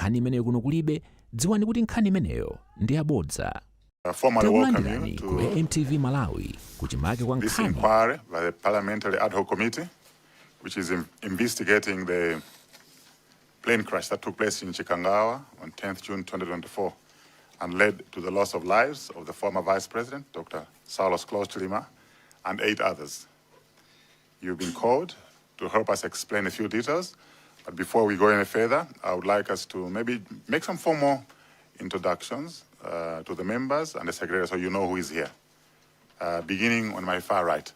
nkhani imeneyo kuno kulibe, dziwani kuti nkhani imeneyo ndi yabodza. Takulandirani ku MTV Malawi kuchimake kwa this nkhani. inquiry by the Parliamentary Ad Hoc Committee, which is investigating the plane crash that took place in Chikangawa on 10th June 2024 and led to the loss of lives of the former Vice President, Dr. Chilima, and 8 others. You've been called to help us explain a few details, but before we go any further, I would like us to maybe make some formal introductions to the members and the secretary so you know who is here. Beginning on my far right.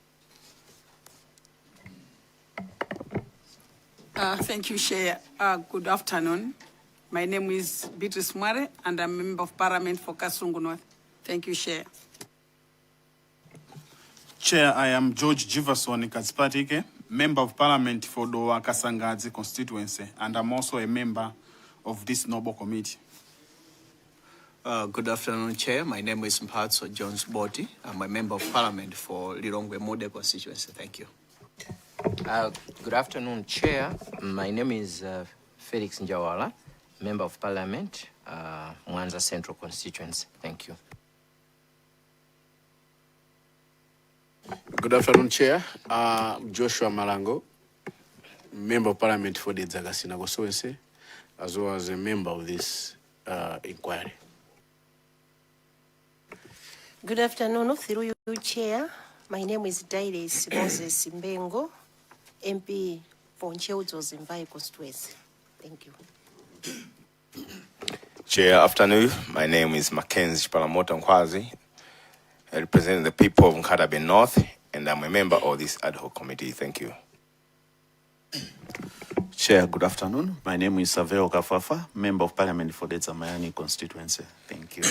Thank you, Chair. Good afternoon. My name is Beatrice Mware, and I'm a Member of Parliament for Kasungu North. Thank you, Chair. Chair, I am George Jefferson Katspatike, Member of Parliament for Dowa Kasangadzi constituency, and I'm also a member of this noble committee. Good afternoon, Chair. My name is Mphatso Jones Boti. I'm a Member of Parliament for Lilongwe Mode constituency. Thank you. Good afternoon, Chair. My name is Felix Njawala, Member of Parliament, Mwanza Central constituency. Thank you. Good afternoon, Chair. Joshua Malango, Member of Parliament for the Dzagasina constituency, as well as a member of this inquiry. Good afternoon, through you, Chair. My name is Dairis Moses Mbengo, MP for Ncheuzo Zimbai constituency. Thank you. Chair, afternoon. My name is Mackenzie Palamoto Nkwazi, representing the people of Nkatabe North, and I'm a member of this ad hoc committee. Thank you. Chair, good afternoon. My name is Saveo Kafafa, Member of Parliament for the Zamayani constituency. Thank you.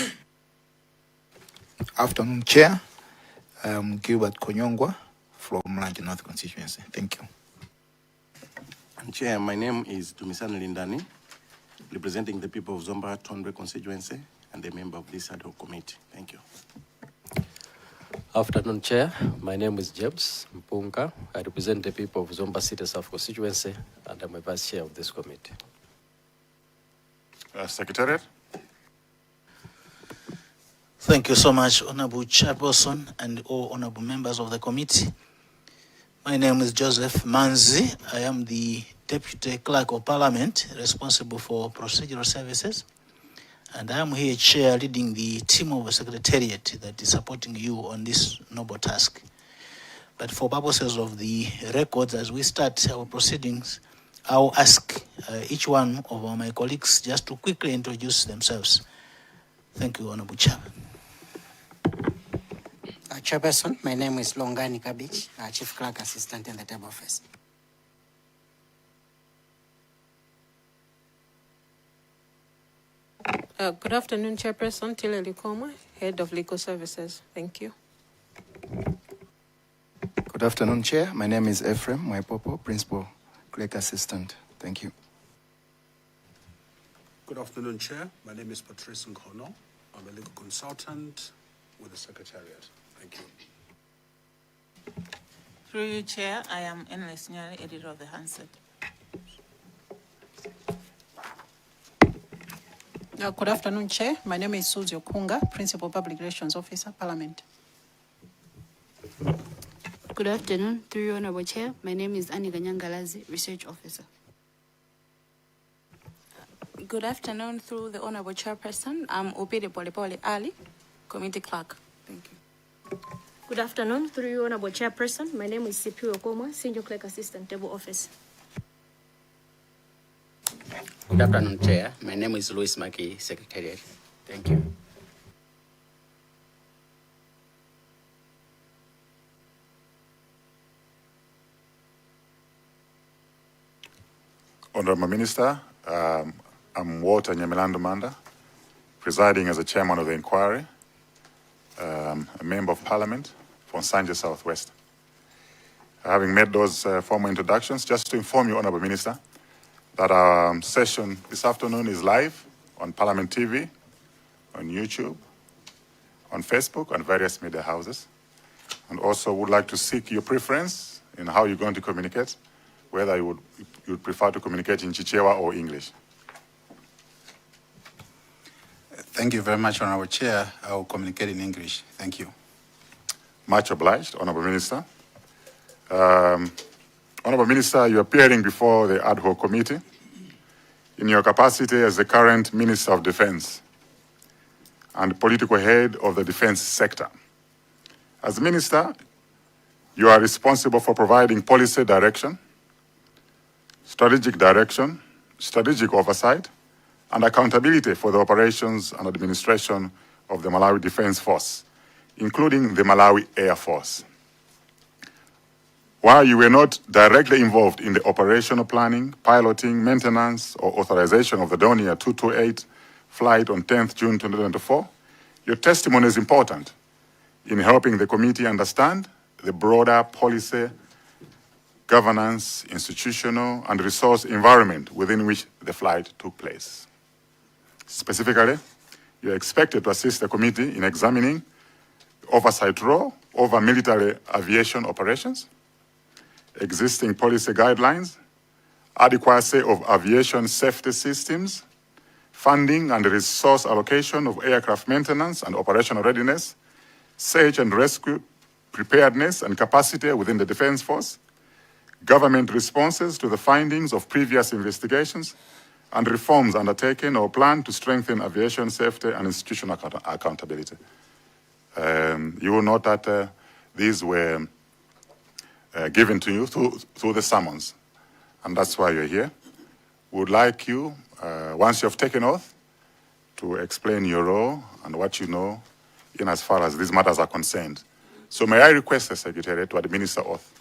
Afternoon, Chair. I'm Gilbert Konyongwa from Mlange North constituency. Thank you. Chair, my name is Dumisani Lindani, representing the people of Zomba Tondwe constituency and a member of this ad hoc committee. Thank you. Afternoon, Chair. My name is James Mpunga. I represent the people of Zomba City South constituency, and I'm a vice chair of this committee. Secretariat. Thank you so much, Honorable Chairperson and all honorable members of the committee. My name is Joseph Manzi. I am the Deputy Clerk of Parliament responsible for procedural services. And I am here, Chair, leading the team of the Secretariat that is supporting you on this noble task. But for purposes of the records, as we start our proceedings, I'll ask each one of my colleagues just to quickly introduce themselves. Thank you, Honorable Chair. Chairperson, my name is Longani Kabich, Chief Clerk Assistant in the Table Office. Good afternoon, Chairperson Tile Likoma, Head of Legal Services. Thank you. Good afternoon, Chair. My name is Ephraim Mwaipopo, Principal Clerk Assistant. Thank you. Good afternoon, Chair. My name is Patrice Nkono. I'm a legal consultant with the Secretariat. Thank you. Through you, Chair, I am Endless Nyari, editor of the Hansard. Good afternoon, Chair. My name is Suzy Okunga, Principal Public Relations Officer, Parliament. Good afternoon, through you, Honorable Chair. My name is Annie Ganyangalazi, Research Officer. Good afternoon, through the Honorable Chairperson. I'm Opede Polepole Ali, Committee Clerk. Thank you. Good afternoon, through you, Honorable Chairperson. My name is Sipu Okoma, Senior Clerk Assistant, Table Office. Good afternoon, Chair. My name is Louis Maki, Secretariat. Thank you. Honorable Minister, I'm Walter Nyamelando Manda, presiding as the chairman of the inquiry, a member of Parliament for Nsanje Southwest. Having made those formal introductions, just to inform you, Honorable Minister, that our session this afternoon is live on Parliament TV, on YouTube, on Facebook, and various media houses. And also would like to seek your preference in how you're going to communicate, whether you would prefer to communicate in Chichewa or English. Thank you very much, Honorable Chair. I will communicate in English. Thank you. Much obliged, Honorable Minister. Honorable Minister, you are appearing before the ad hoc committee in your capacity as the current Minister of Defense and political head of the defense sector. As Minister, you are responsible for providing policy direction, strategic oversight, and accountability for the operations and administration of the Malawi Defense Force, including the Malawi Air Force. While you were not directly involved in the operational planning, piloting, maintenance, or authorization of the Donia 228 flight on 10th June 2024, your testimony is important in helping the committee understand the broader policy, governance, institutional, and resource environment within which the flight took place. Specifically, you are expected to assist the committee in examining oversight role over military aviation operations, existing policy guidelines, adequacy of aviation safety systems, funding and resource allocation of aircraft maintenance and operational readiness, search and rescue preparedness and capacity within the Defense Force, government responses to the findings of previous investigations, and reforms undertaken or planned to strengthen aviation safety and institutional accountability. You will note that these were given to you through the summons, and that's why you're here. We would like you, once you have taken oath, to explain your role and what you know in as far as these matters are concerned. So may I request the Secretary to administer oath.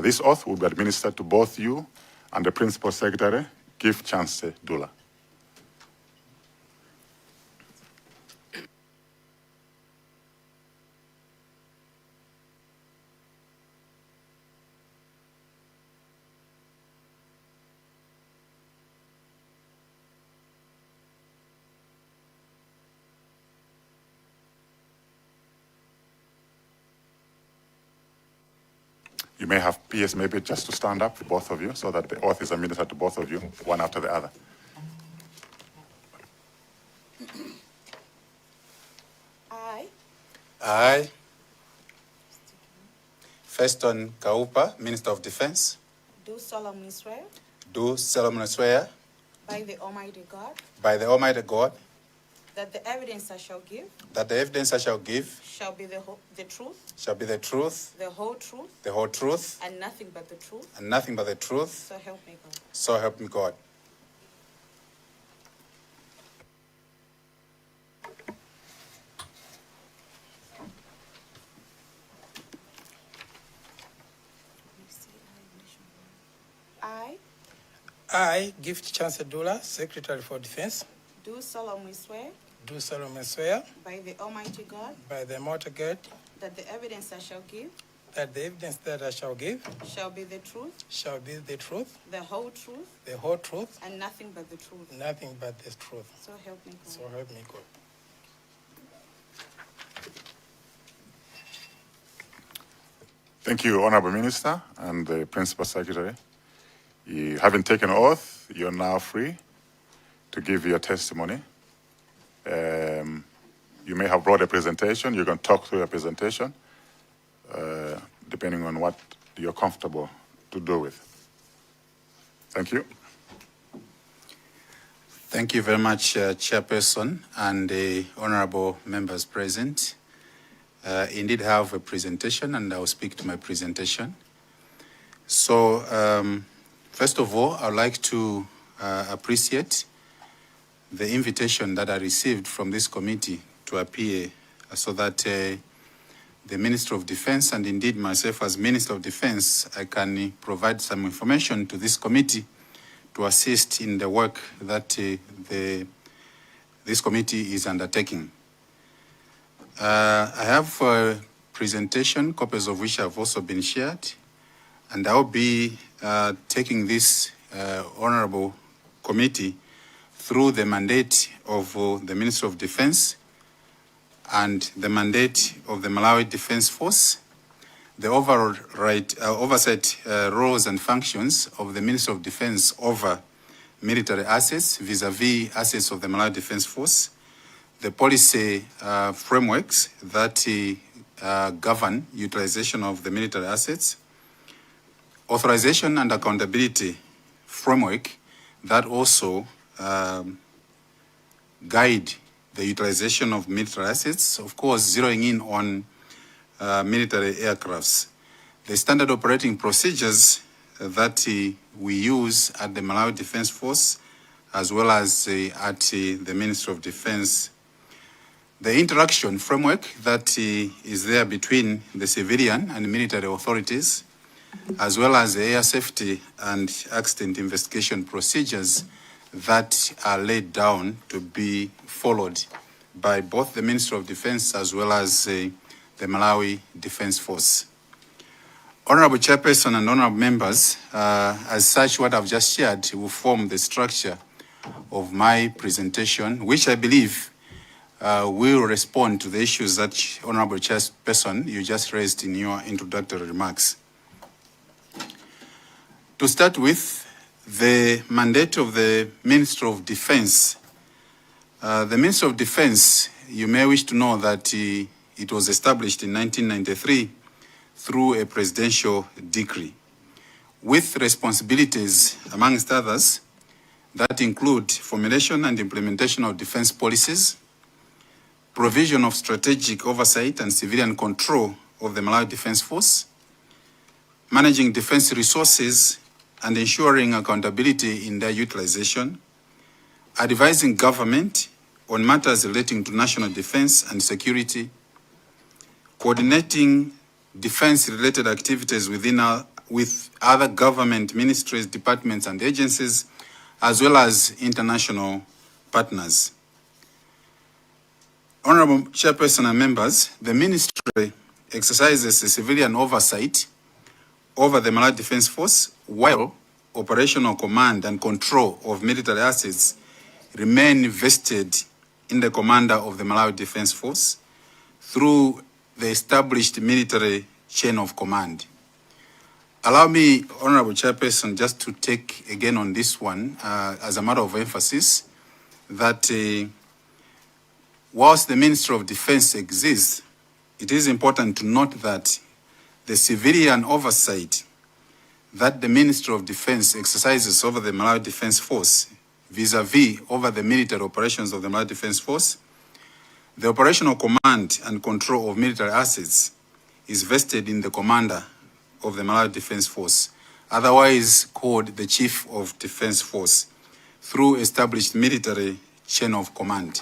This oath will be administered to both you and the Principal Secretary, Gift Chance Dula. You may have PS maybe just to stand up, both of you, so that the oath is administered to both of you, one after the other. I, Feston Kaupa, Minister of Defense, Do solemnly swear do solemnly swear by the Almighty God by the Almighty God that the evidence I shall give that the evidence I shall give shall be the truth, shall be the truth, the whole truth, and nothing but the truth. nothing but the truth, So help me God. so help me God. I, Gift Chancellor Dula, Secretary for Defense, Do solemnly swear do solemnly swear by the Almighty God by the Almighty God that the evidence I shall give that the evidence that I shall give shall be the truth, shall be the truth, the whole truth, and nothing but the truth. nothing but the truth. So help me God. So help me God. Thank you, Honorable Minister and the Principal Secretary. You, having taken oath, you're now free to give your testimony. You may have brought a presentation. You can talk through your presentation, depending on what you're comfortable to do with. Thank you. Thank you very much, Chairperson and the honorable members present. Indeed, I have a presentation, and I will speak to my presentation. So, first of all, I would like to appreciate the invitation that I received from this committee to appear so that the Minister of Defense, and indeed myself as Minister of Defense, I can provide some information to this committee to assist in the work that this committee is undertaking. I have a presentation, copies of which have also been shared, and I'll be taking this honorable committee through the mandate of the Minister of Defense and the mandate of the Malawi Defense Force, the oversight roles and functions of the Minister of Defense over military assets vis-a-vis assets of the Malawi Defense Force, the policy frameworks that govern utilization of the military assets, authorization and accountability framework that also guide the utilization of military assets, of course zeroing in on military aircrafts. The standard operating procedures that we use at the Malawi Defense Force as well as at the Ministry of Defense. The interaction framework that is there between the civilian and military authorities, as well as the air safety and accident investigation procedures that are laid down to be followed by both the Ministry of Defense as well as the Malawi Defense Force. Honorable Chairperson and honorable members, as such, what I've just shared will form the structure of my presentation, which I believe will respond to the issues that Honorable Chairperson you just raised in your introductory remarks. To start with, the mandate of the Minister of Defense. The Minister of Defense, you may wish to know that it was established in 1993 through a presidential decree, with responsibilities, amongst others, that include formulation and implementation of defense policies, provision of strategic oversight and civilian control of the Malawi Defense Force, managing defense resources and ensuring accountability in their utilization, advising government on matters relating to national defense and security, coordinating defense-related activities with other government ministries, departments, and agencies, as well as international partners. Honorable Chairperson and members, the Ministry exercises a civilian oversight over the Malawi Defense Force, while operational command and control of military assets remain vested in the commander of the Malawi Defense Force through the established military chain of command. Allow me, Honorable Chairperson, just to take again on this one as a matter of emphasis that whilst the Ministry of Defense exists, it is important to note that the civilian oversight that the Ministry of Defense exercises over the Malawi Defense Force vis-a-vis over the military operations of the Malawi Defense Force, the operational command and control of military assets is vested in the commander of the Malawi Defense Force, otherwise called the Chief of Defense Force, through established military chain of command.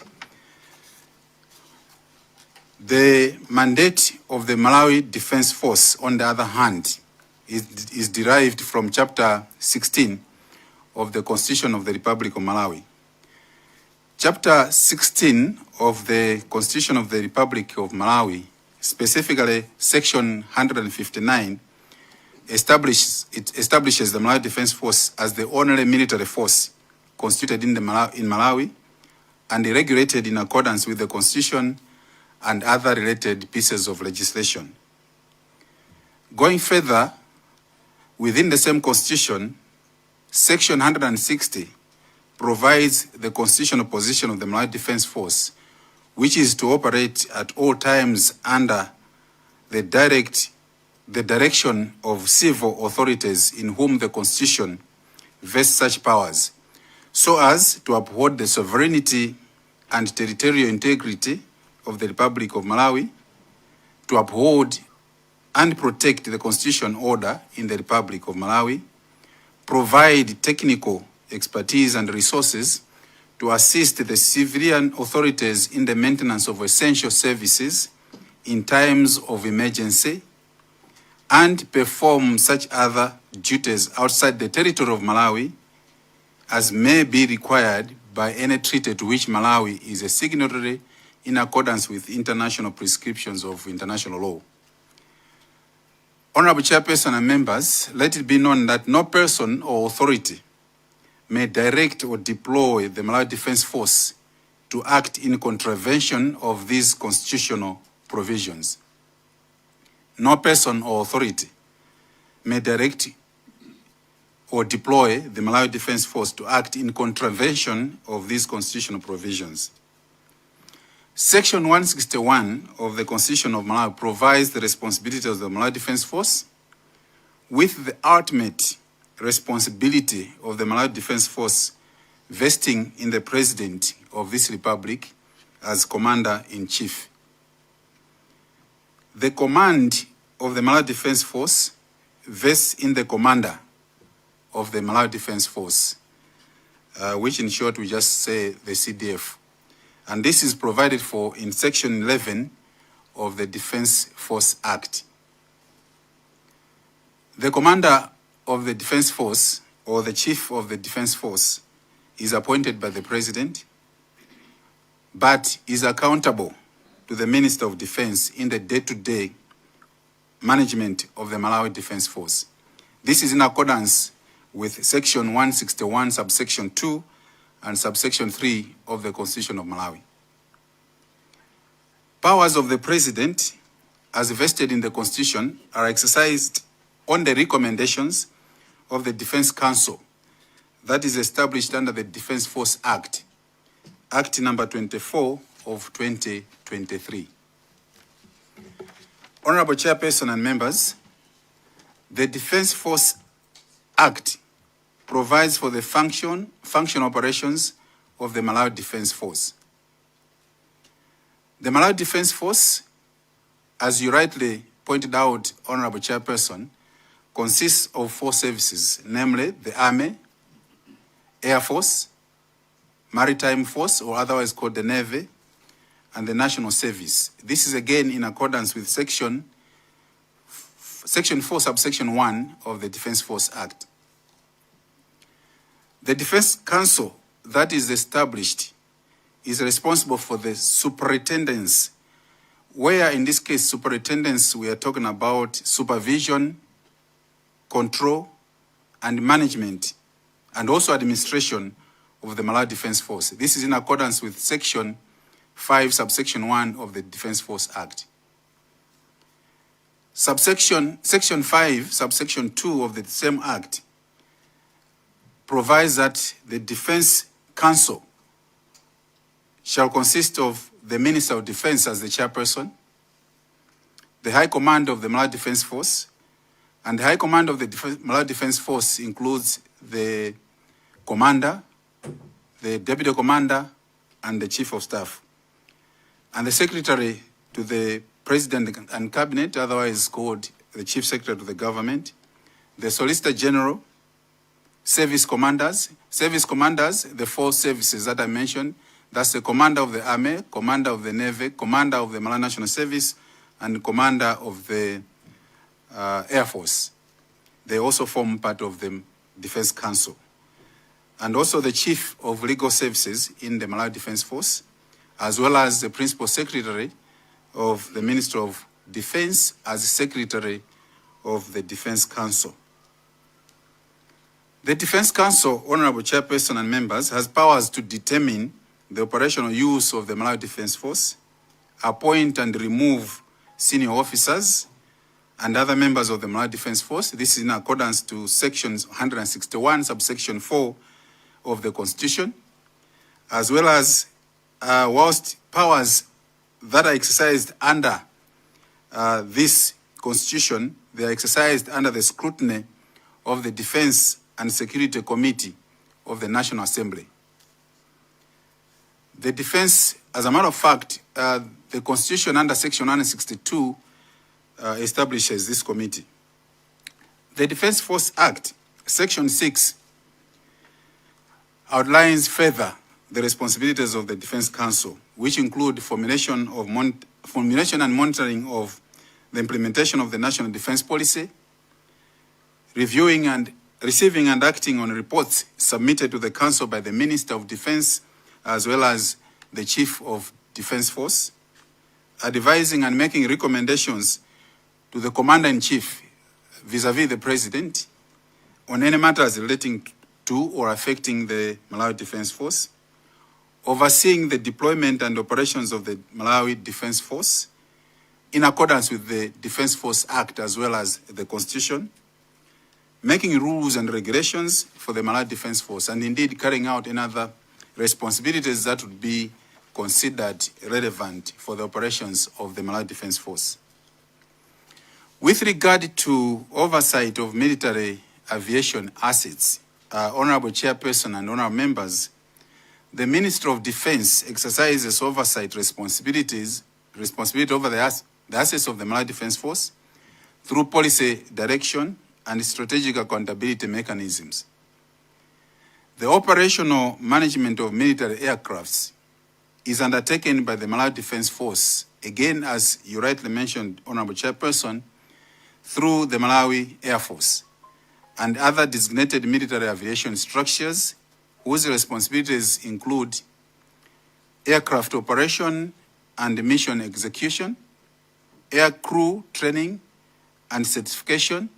The mandate of the Malawi Defense Force, on the other hand, is derived from Chapter 16 of the Constitution of the Republic of Malawi. Chapter 16 of the Constitution of the Republic of Malawi, specifically Section 159, establishes the Malawi Defense Force as the only military force constituted in Malawi and regulated in accordance with the Constitution and other related pieces of legislation. Going further, within the same Constitution, Section 160 provides the constitutional position of the Malawi Defense Force, which is to operate at all times under the direction of civil authorities in whom the Constitution vests such powers, so as to uphold the sovereignty and territorial integrity of the Republic of Malawi, to uphold and protect the constitutional order in the Republic of Malawi, provide technical expertise and resources to assist the civilian authorities in the maintenance of essential services in times of emergency, and perform such other duties outside the territory of Malawi as may be required by any treaty to which Malawi is a signatory in accordance with international prescriptions of international law. Honorable Chairperson and members, let it be known that no person or authority may direct or deploy the Malawi Defense Force to act in contravention of these constitutional provisions. No person or authority may direct or deploy the Malawi Defense Force to act in contravention of these constitutional provisions. Section 161 of the Constitution of Malawi provides the responsibilities of the Malawi Defense Force, with the ultimate responsibility of the Malawi Defense Force vesting in the President of this Republic as Commander-in-Chief. The command of the Malawi Defense Force vests in the Commander of the Malawi Defense Force, which in short we just say the CDF. And this is provided for in Section 11 of the Defense Force Act. The Commander of the Defense Force, or the Chief of the Defense Force, is appointed by the President, but is accountable to the Minister of Defense in the day-to-day management of the Malawi Defense Force. This is in accordance with Section 161, subsection 2, and subsection 3 of the Constitution of Malawi. Powers of the President, as vested in the Constitution, are exercised on the recommendations of the Defense Council that is established under the Defense Force Act, Act number 24 of 2023. Honorable Chairperson and members, the Defense Force Act provides for the function operations of the Malawi Defense Force. The Malawi Defense Force, as you rightly pointed out, Honorable Chairperson, consists of 4 services, namely the Army, Air Force, Maritime Force, or otherwise called the Navy, and the National Service. This is again in accordance with Section 4, subsection 1 of the Defense Force Act. The Defense Council that is established is responsible for the superintendents, where in this case superintendents we are talking about supervision, control, and management, and also administration of the Malawi Defense Force. This is in accordance with Section 5, subsection 1 of the Defense Force Act. Section 5, subsection 2 of the same Act provides that the Defense Council shall consist of the Minister of Defense as the chairperson, the High Command of the Malawi Defense Force, and the High Command of the Malawi Defense Force includes the Commander, the Deputy Commander, and the Chief of Staff, and the Secretary to the President and Cabinet, otherwise called the Chief Secretary to the Government, the Solicitor General, Service Commanders, the 4 services that I mentioned. That's the Commander of the Army, Commander of the Navy, Commander of the Malawi National Service, and Commander of the Air Force. They also form part of the Defense Council. And also the Chief of Legal Services in the Malawi Defense Force, as well as the Principal Secretary of the Ministry of Defense as Secretary of the Defense Council. The Defense Council, Honorable Chairperson and members, has powers to determine the operational use of the Malawi Defense Force, appoint and remove senior officers and other members of the Malawi Defense Force. This is in accordance to Sections 161, subsection 4 of the Constitution, as well as whilst powers that are exercised under this Constitution, they are exercised under the scrutiny of the Defense and Security Committee of the National Assembly. The defense, as a matter of fact, the Constitution under Section 162 establishes this committee. The Defense Force Act, Section 6, outlines further the responsibilities of the Defense Council, which include formulation and monitoring of the implementation of the National Defense Policy, reviewing and receiving and acting on reports submitted to the Council by the Minister of Defense, as well as the Chief of Defense Force, advising and making recommendations to the Commander-in-Chief vis-à-vis the President on any matters relating to or affecting the Malawi Defense Force, overseeing the deployment and operations of the Malawi Defense Force in accordance with the Defense Force Act as well as the Constitution, making rules and regulations for the Malawi Defense Force, and indeed carrying out another responsibilities that would be considered relevant for the operations of the Malawi Defense Force. With regard to oversight of military aviation assets, Honorable Chairperson and Honorable Members, the Minister of Defense exercises oversight responsibility over the assets of the Malawi Defense Force through policy direction and strategic accountability mechanisms. The operational management of military aircrafts is undertaken by the Malawi Defense Force, again, as you rightly mentioned, Honorable Chairperson, through the Malawi Air Force and other designated military aviation structures whose responsibilities include aircraft operation and mission execution, air crew training and certification,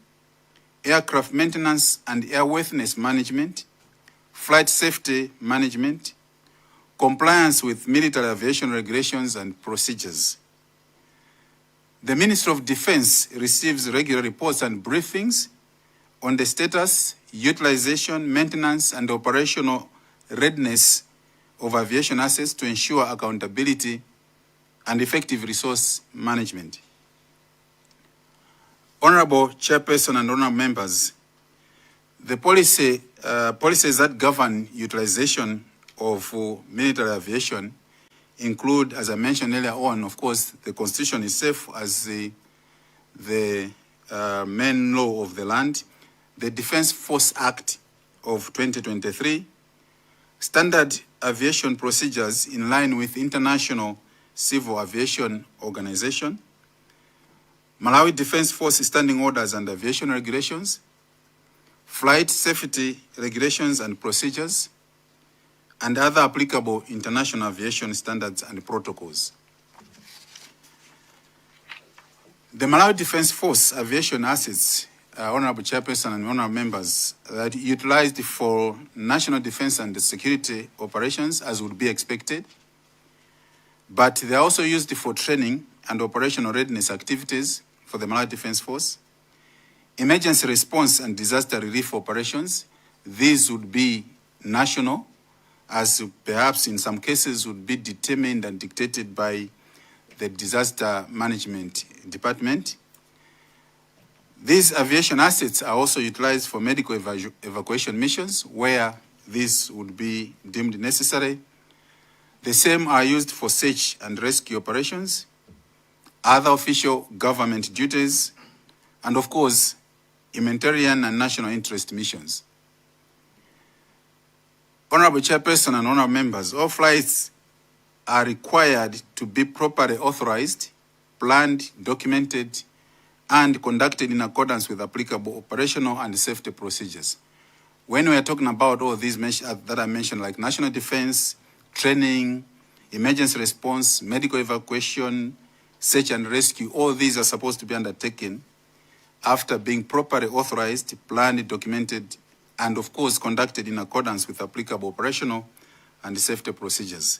aircraft maintenance and airworthiness management, flight safety management, compliance with military aviation regulations and procedures. The Ministry of Defense receives regular reports and briefings on the status, utilization, maintenance, and operational readiness of aviation assets to ensure accountability and effective resource management. Honorable Chairperson and honorable members, the policies that govern utilization of military aviation include, as I mentioned earlier on, of course, the Constitution itself as the main law of the land, the Defense Force Act of 2023, standard aviation procedures in line with International Civil Aviation Organization, Malawi Defense Force standing orders and aviation regulations, flight safety regulations and procedures, and other applicable international aviation standards and protocols. The Malawi Defense Force aviation assets, Honorable Chairperson and honorable members, that utilized for national defense and security operations as would be expected, but they are also used for training and operational readiness activities for the Malawi Defense Force, emergency response and disaster relief operations. These would be national, as perhaps in some cases would be determined and dictated by the Disaster Management Department. These aviation assets are also utilized for medical evacuation missions where this would be deemed necessary. The same are used for search and rescue operations, other official government duties, and of course, humanitarian and national interest missions. Honorable Chairperson and honorable members, all flights are required to be properly authorized, planned, documented, and conducted in accordance with applicable operational and safety procedures. When we are talking about all these that I mentioned, like national defense, training, emergency response, medical evacuation, search and rescue, all these are supposed to be undertaken after being properly authorized, planned, documented, and of course conducted in accordance with applicable operational and safety procedures.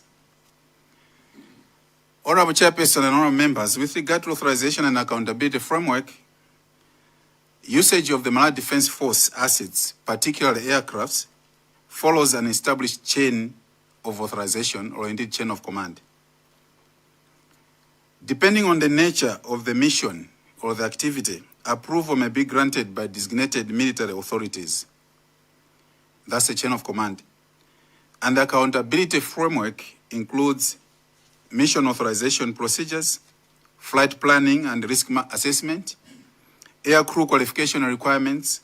Honorable Chairperson and honorable members, with regard to authorization and accountability framework, usage of the Malawi Defense Force assets, particularly aircrafts, follows an established chain of authorization, or indeed chain of command. Depending on the nature of the mission or the activity, approval may be granted by designated military authorities. That's the chain of command. And the accountability framework includes mission authorization procedures, flight planning and risk assessment, air crew qualification requirements,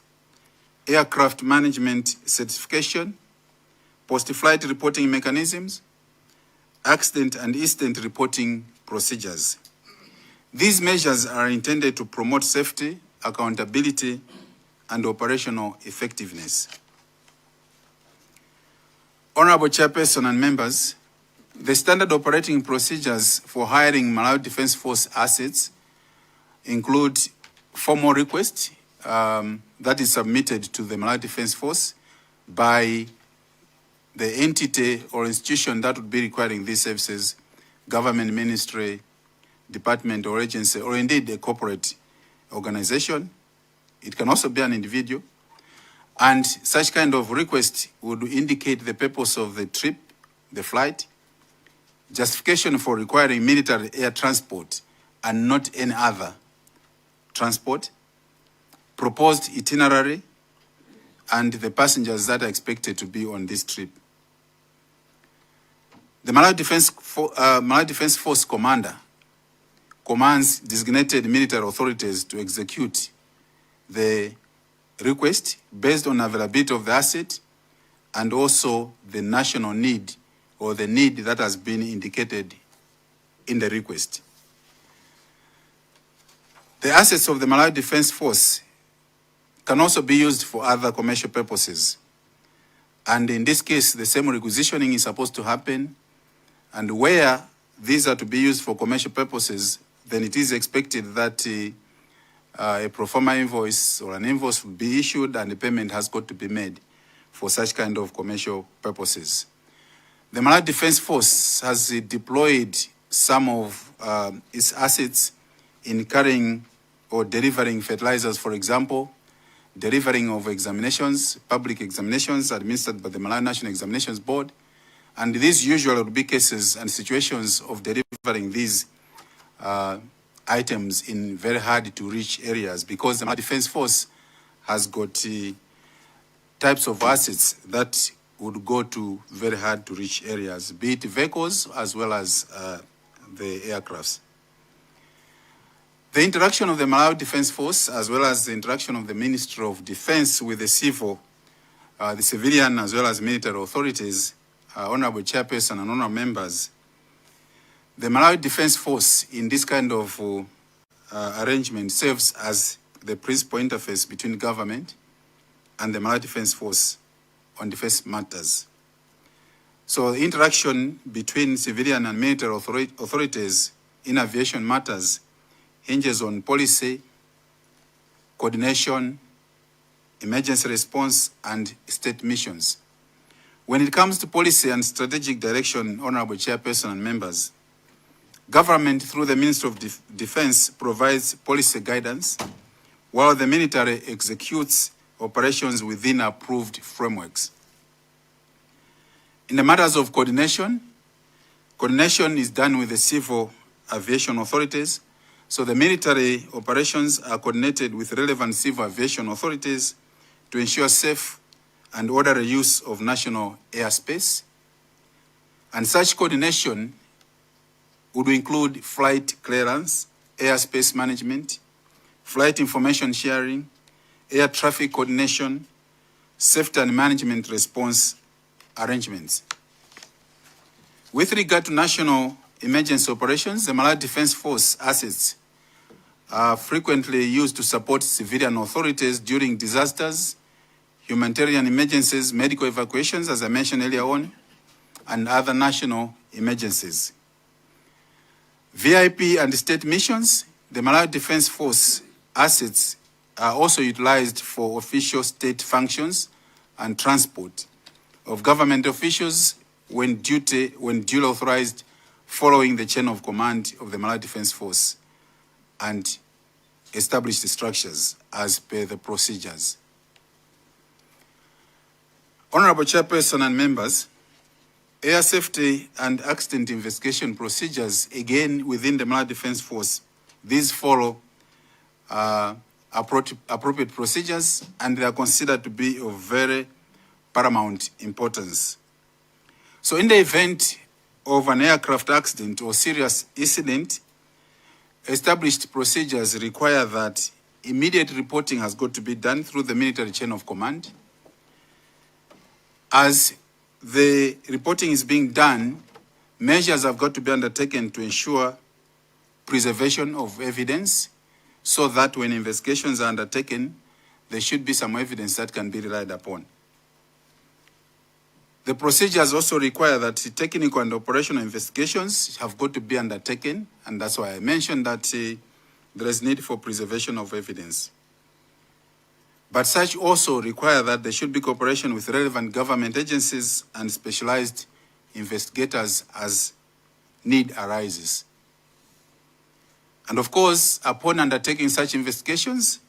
aircraft management certification, post-flight reporting mechanisms, accident and incident reporting procedures. These measures are intended to promote safety, accountability, and operational effectiveness. Honorable Chairperson and members, the standard operating procedures for hiring Malawi Defense Force assets include formal request that is submitted to the Malawi Defense Force by the entity or institution that would be requiring these services, government, ministry, department or agency, or indeed a corporate organization. It can also be an individual. And such kind of request would indicate the purpose of the trip, the flight, justification for requiring military air transport and not any other transport, proposed itinerary, and the passengers that are expected to be on this trip. The Malawi Defense Force Commander commands designated military authorities to execute the request based on availability of the asset and also the national need or the need that has been indicated in the request. The assets of the Malawi Defense Force can also be used for other commercial purposes. And in this case, the same requisitioning is supposed to happen. And where these are to be used for commercial purposes, then it is expected that a pro forma invoice or an invoice will be issued and the payment has got to be made for such kind of commercial purposes. The Malawi Defense Force has deployed some of its assets in carrying or delivering fertilizers, for example, delivering of examinations, public examinations administered by the Malawi National Examinations Board. And these usually would be cases and situations of delivering these items in very hard to reach areas because the Malawi Defense Force has got types of assets that would go to very hard to reach areas, be it vehicles as well as the aircrafts. The interaction of the Malawi Defense Force as well as the interaction of the Ministry of Defense with the the civilian as well as military authorities, Honorable Chairperson and Honorable members, the Malawi Defense Force in this kind of arrangement serves as the principal interface between government and the Malawi Defense Force on defense matters. So the interaction between civilian and military authorities in aviation matters hinges on policy, coordination, emergency response, and state missions. When it comes to policy and strategic direction, Honorable Chairperson and members, government through the Ministry of Defense provides policy guidance, while the military executes operations within approved frameworks. In the matters of coordination, coordination is done with the civil aviation authorities, so the military operations are coordinated with relevant civil aviation authorities to ensure safe and orderly use of national airspace. And such coordination would include flight clearance, airspace management, flight information sharing, air traffic coordination, safety and management response arrangements. With regard to national emergency operations, the Malawi Defense Force assets are frequently used to support civilian authorities during disasters, humanitarian emergencies, medical evacuations, as I mentioned earlier on, and other national emergencies. VIP and state missions, the Malawi Defense Force assets are also utilized for official state functions and transport of government officials when duly authorized following the chain of command of the Malawi Defense Force and established structures as per the procedures. Honorable Chairperson and members, air safety and accident investigation procedures, again within the Malawi Defense Force, these follow appropriate procedures and they are considered to be of very paramount importance. So in the event of an aircraft accident or serious incident, established procedures require that immediate reporting has got to be done through the military chain of command. As the reporting is being done, measures have got to be undertaken to ensure preservation of evidence so that when investigations are undertaken, there should be some evidence that can be relied upon. The procedures also require that technical and operational investigations have got to be undertaken, and that's why I mentioned that there is need for preservation of evidence. But such also require that there should be cooperation with relevant government agencies and specialized investigators as need arises. And of course, upon undertaking such investigations,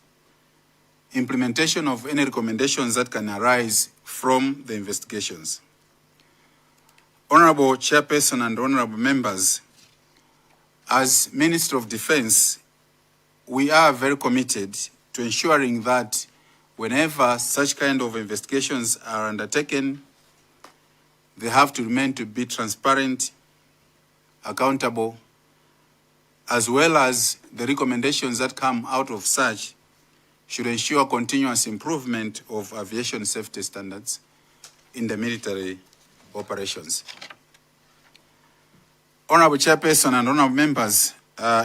implementation of any recommendations that can arise from the investigations. Honorable Chairperson and honorable members, as Minister of Defense, we are very committed to ensuring that whenever such kind of investigations are undertaken, they have to remain to be transparent, accountable, as well as the recommendations that come out of such should ensure continuous improvement of aviation safety standards in the military operations. Honorable Chairperson and honorable members,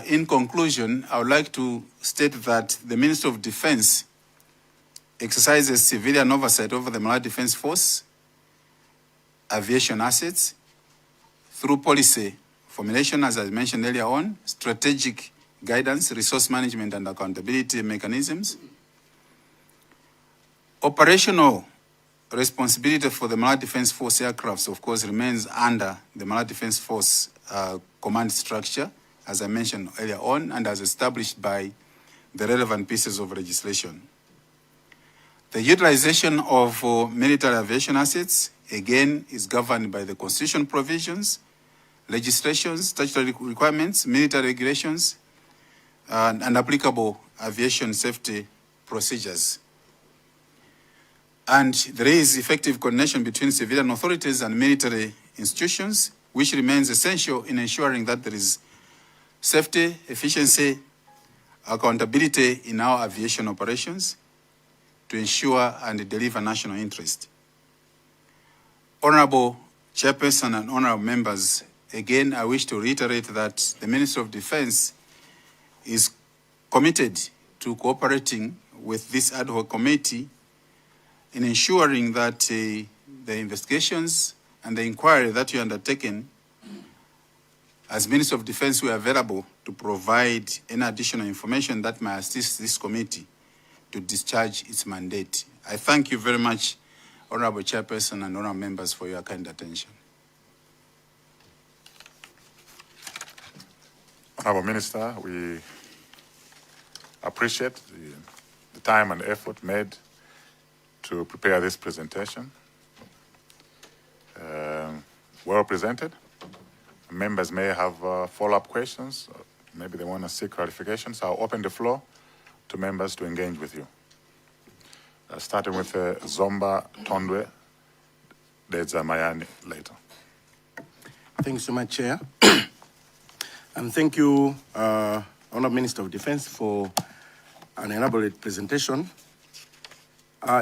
in conclusion, I would like to state that the Ministry of Defense exercises civilian oversight over the Malawi Defense Force, aviation assets, through policy formulation, as I mentioned earlier on, strategic guidance, resource management and accountability mechanisms. Operational responsibility for the Malawi Defense Force aircrafts, of course, remains under the Malawi Defense Force command structure, as I mentioned earlier on, and as established by the relevant pieces of legislation. The utilization of military aviation assets, again, is governed by the constitution provisions, legislations, statutory requirements, military regulations, and applicable aviation safety procedures. And there is effective coordination between civilian authorities and military institutions, which remains essential in ensuring that there is safety, efficiency, accountability in our aviation operations to ensure and deliver national interest. Honorable Chairperson and honorable members, again, I wish to reiterate that the Ministry of Defense is committed to cooperating with this ad hoc committee in ensuring that the investigations and the inquiry that you undertaken, as Minister of Defense, we are available to provide any additional information that may assist this committee to discharge its mandate. I thank you very much, Honorable Chairperson and honorable members, for your kind attention. Honorable Minister, we appreciate the time and effort made to prepare this presentation. Well presented. Members may have follow-up questions. Maybe they want to seek clarifications. I'll open the floor to members to engage with you. Starting with Zomba Tondwe, Dedza Mayani later. Thank you so much, Chair. And thank you, Honourable Minister of Defence, for an elaborate presentation.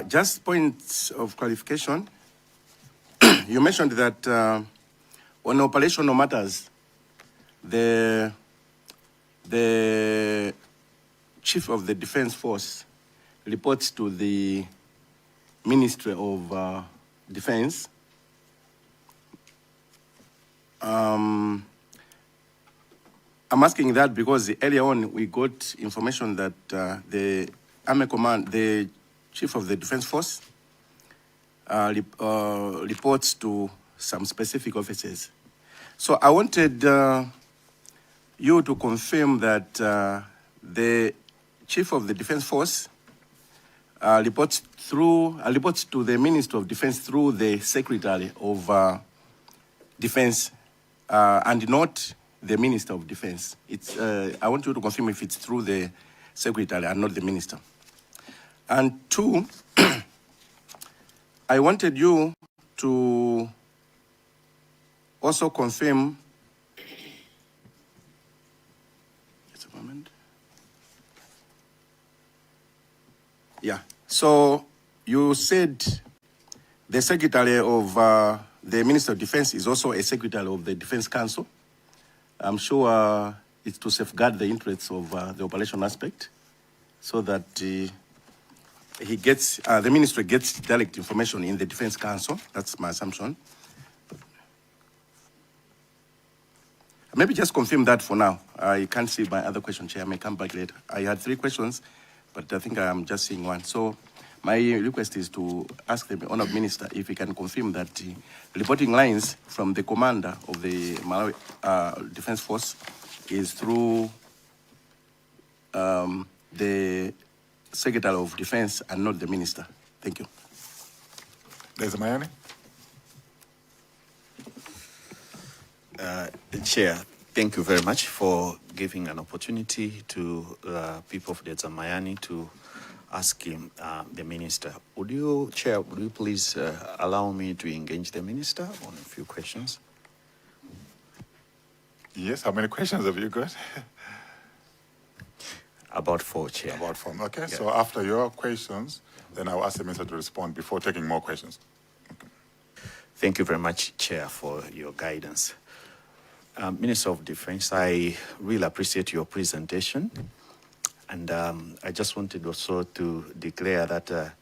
Just points of clarification. You mentioned that on operational matters, the Chief of the Defence Force reports to the Ministry of Defence. I'm asking that because earlier on we got information that the Army Command, the Chief of the Defence Force, reports to some specific officers. So I wanted you to confirm that the Chief of the Defence Force reports to the Minister of Defence through the Secretary of Defence and not the Minister of Defence. It's, I want you to confirm if it's through the Secretary and not the Minister. And two, I wanted you to also confirm, just a moment. Yeah, so you said the Secretary of the Minister of Defence is also a Secretary of the Defence Council. I'm sure it's to safeguard the interests of the operation aspect so that he gets, the Ministry gets direct information in the Defence Council. That's my assumption. Maybe just confirm that for now. I can't see my other question, Chair. I may come back later. I had 3 questions, but I think I'm just seeing one. So my request is to ask the Honourable Minister if he can confirm that the reporting lines from the commander of the Malawi Defence Force is through the Secretary of Defense and not the minister. Thank you. There's Mayani. Chair, thank you very much for giving an opportunity to people of the Zamayani to ask him, the minister. Chair, would you please allow me to engage the minister on a few questions? Yes, how many questions have you got? About 4, Chair. About 4, okay. Yeah. So after your questions, then I'll ask the minister to respond before taking more questions. Okay. Thank you very much, Chair, for your guidance. Minister of Defense, I really appreciate your presentation. And I just wanted also to declare that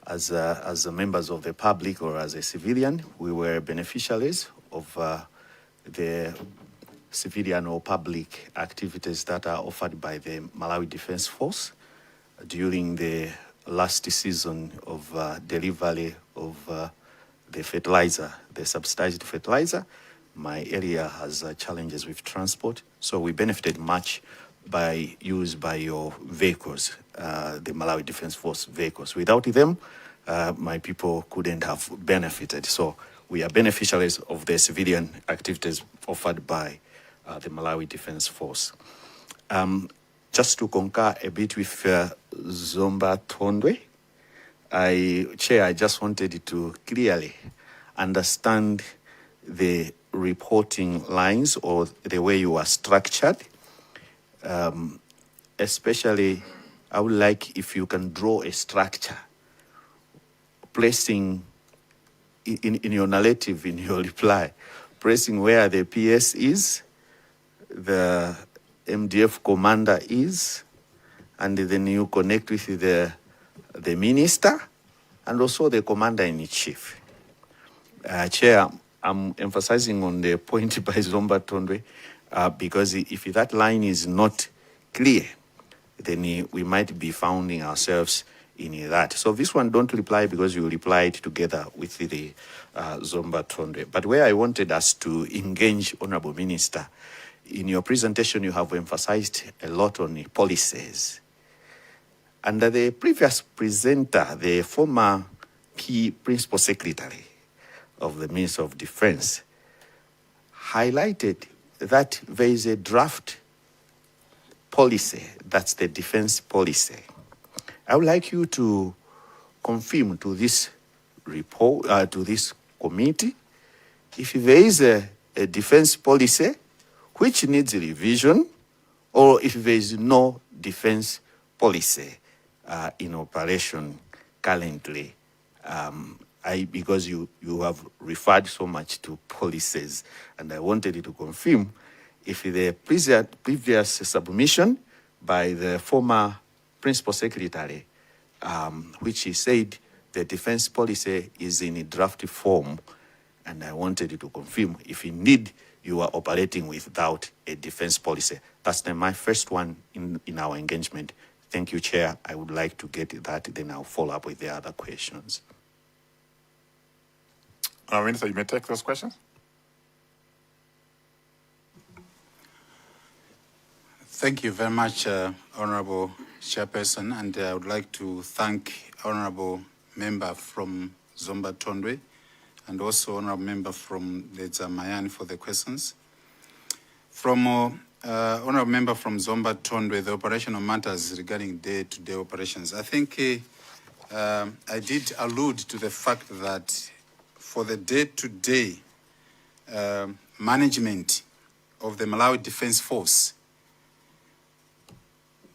as members of the public or as a civilian, we were beneficiaries of the civilian or public activities that are offered by the Malawi Defense Force during the last season of delivery of the fertilizer, the subsidized fertilizer. My area has challenges with transport, so we benefited much by use by your vehicles, the Malawi Defense Force vehicles. Without them, my people couldn't have benefited. So we are beneficiaries of the civilian activities offered by the Malawi Defense Force. Just to concur a bit with Zomba Tondwe, Chair, I just wanted to clearly understand the reporting lines or the way you are structured. Especially, I would like if you can draw a structure, placing in your narrative, in your reply, placing where the PS is, the MDF commander is, and then you connect with the minister and also the commander-in-chief. Chair, I'm emphasizing on the point by Zomba Tondwe because if that line is not clear, then we might be finding ourselves in that. So this one, don't reply because you replied together with the Zomba Tondwe. But where I wanted us to engage, Honorable Minister, in your presentation, you have emphasized a lot on policies. And the previous presenter, the former Principal Secretary of the Ministry of Defense, highlighted that there is a draft policy, that's the defense policy. I would like you to confirm to this report, to this committee, if there is a defense policy which needs revision, or if there is no defense policy in operation currently. Because you have referred so much to policies, and I wanted you to confirm if the previous submission by the former Principal Secretary, which he said the defense policy is in a draft form, and I wanted you to confirm if indeed you are operating without a defense policy. That's my first one in our engagement. Thank you, Chair. I would like to get that, then I'll follow up with the other questions. Minister, you may take those questions. Thank you very much, Honorable Chairperson, and I would like to thank Honorable Member from Zomba Tondwe and also Honorable Member from the Zamayani for the questions. From Honorable Member from Zomba Tondwe, the operational matters regarding day-to-day operations. I think I did allude to the fact that for the day-to-day management of the Malawi Defense Force,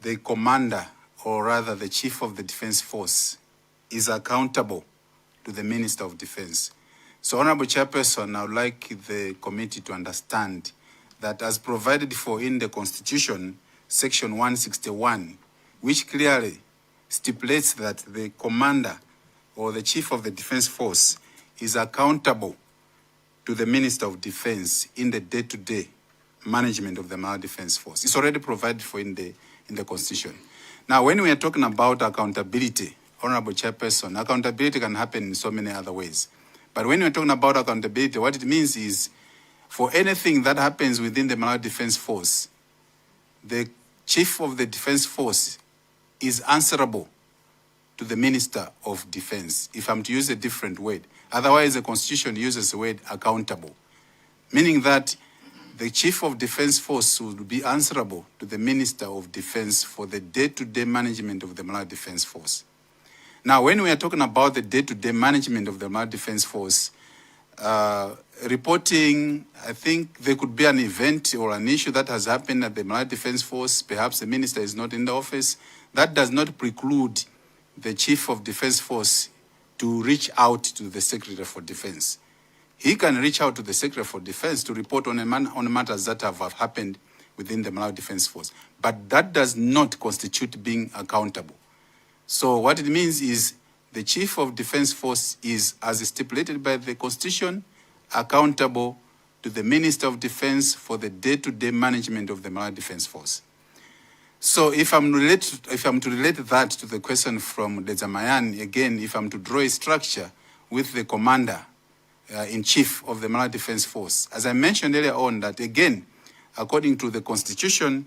the commander, or rather the chief of the Defense Force, is accountable to the Minister of Defense. So, Honorable Chairperson, I would like the committee to understand that as provided for in the Constitution, Section 161, which clearly stipulates that the commander or the chief of the Defense Force is accountable to the Minister of Defense in the day-to-day management of the Malawi Defense Force. It's already provided for in the Constitution. Now, when we are talking about accountability, Honorable Chairperson, accountability can happen in so many other ways. But when we're talking about accountability, what it means is for anything that happens within the Malawi Defense Force, the chief of the Defense Force is answerable to the Minister of Defense, if I'm to use a different word. Otherwise, the Constitution uses the word accountable, meaning that the Chief of Defense Force would be answerable to the Minister of Defense for the day-to-day management of the Malawi Defense Force. Now, when we are talking about the day-to-day management of the Malawi Defense Force, reporting, I think there could be an event or an issue that has happened at the Malawi Defense Force. Perhaps the minister is not in the office. That does not preclude the Chief of Defense Force to reach out to the Secretary for Defense. He can reach out to the Secretary for Defense to report on matters that have happened within the Malawi Defense Force. But that does not constitute being accountable. So what it means is the Chief of Defense Force is, as stipulated by the Constitution, accountable to the Minister of Defense for the day-to-day management of the Malawi Defense Force. So if I'm to relate that to the question from Dezamayan, again, if I'm to draw a structure with the Commander-in-Chief of the Malawi Defense Force, as I mentioned earlier on, that again, according to the Constitution,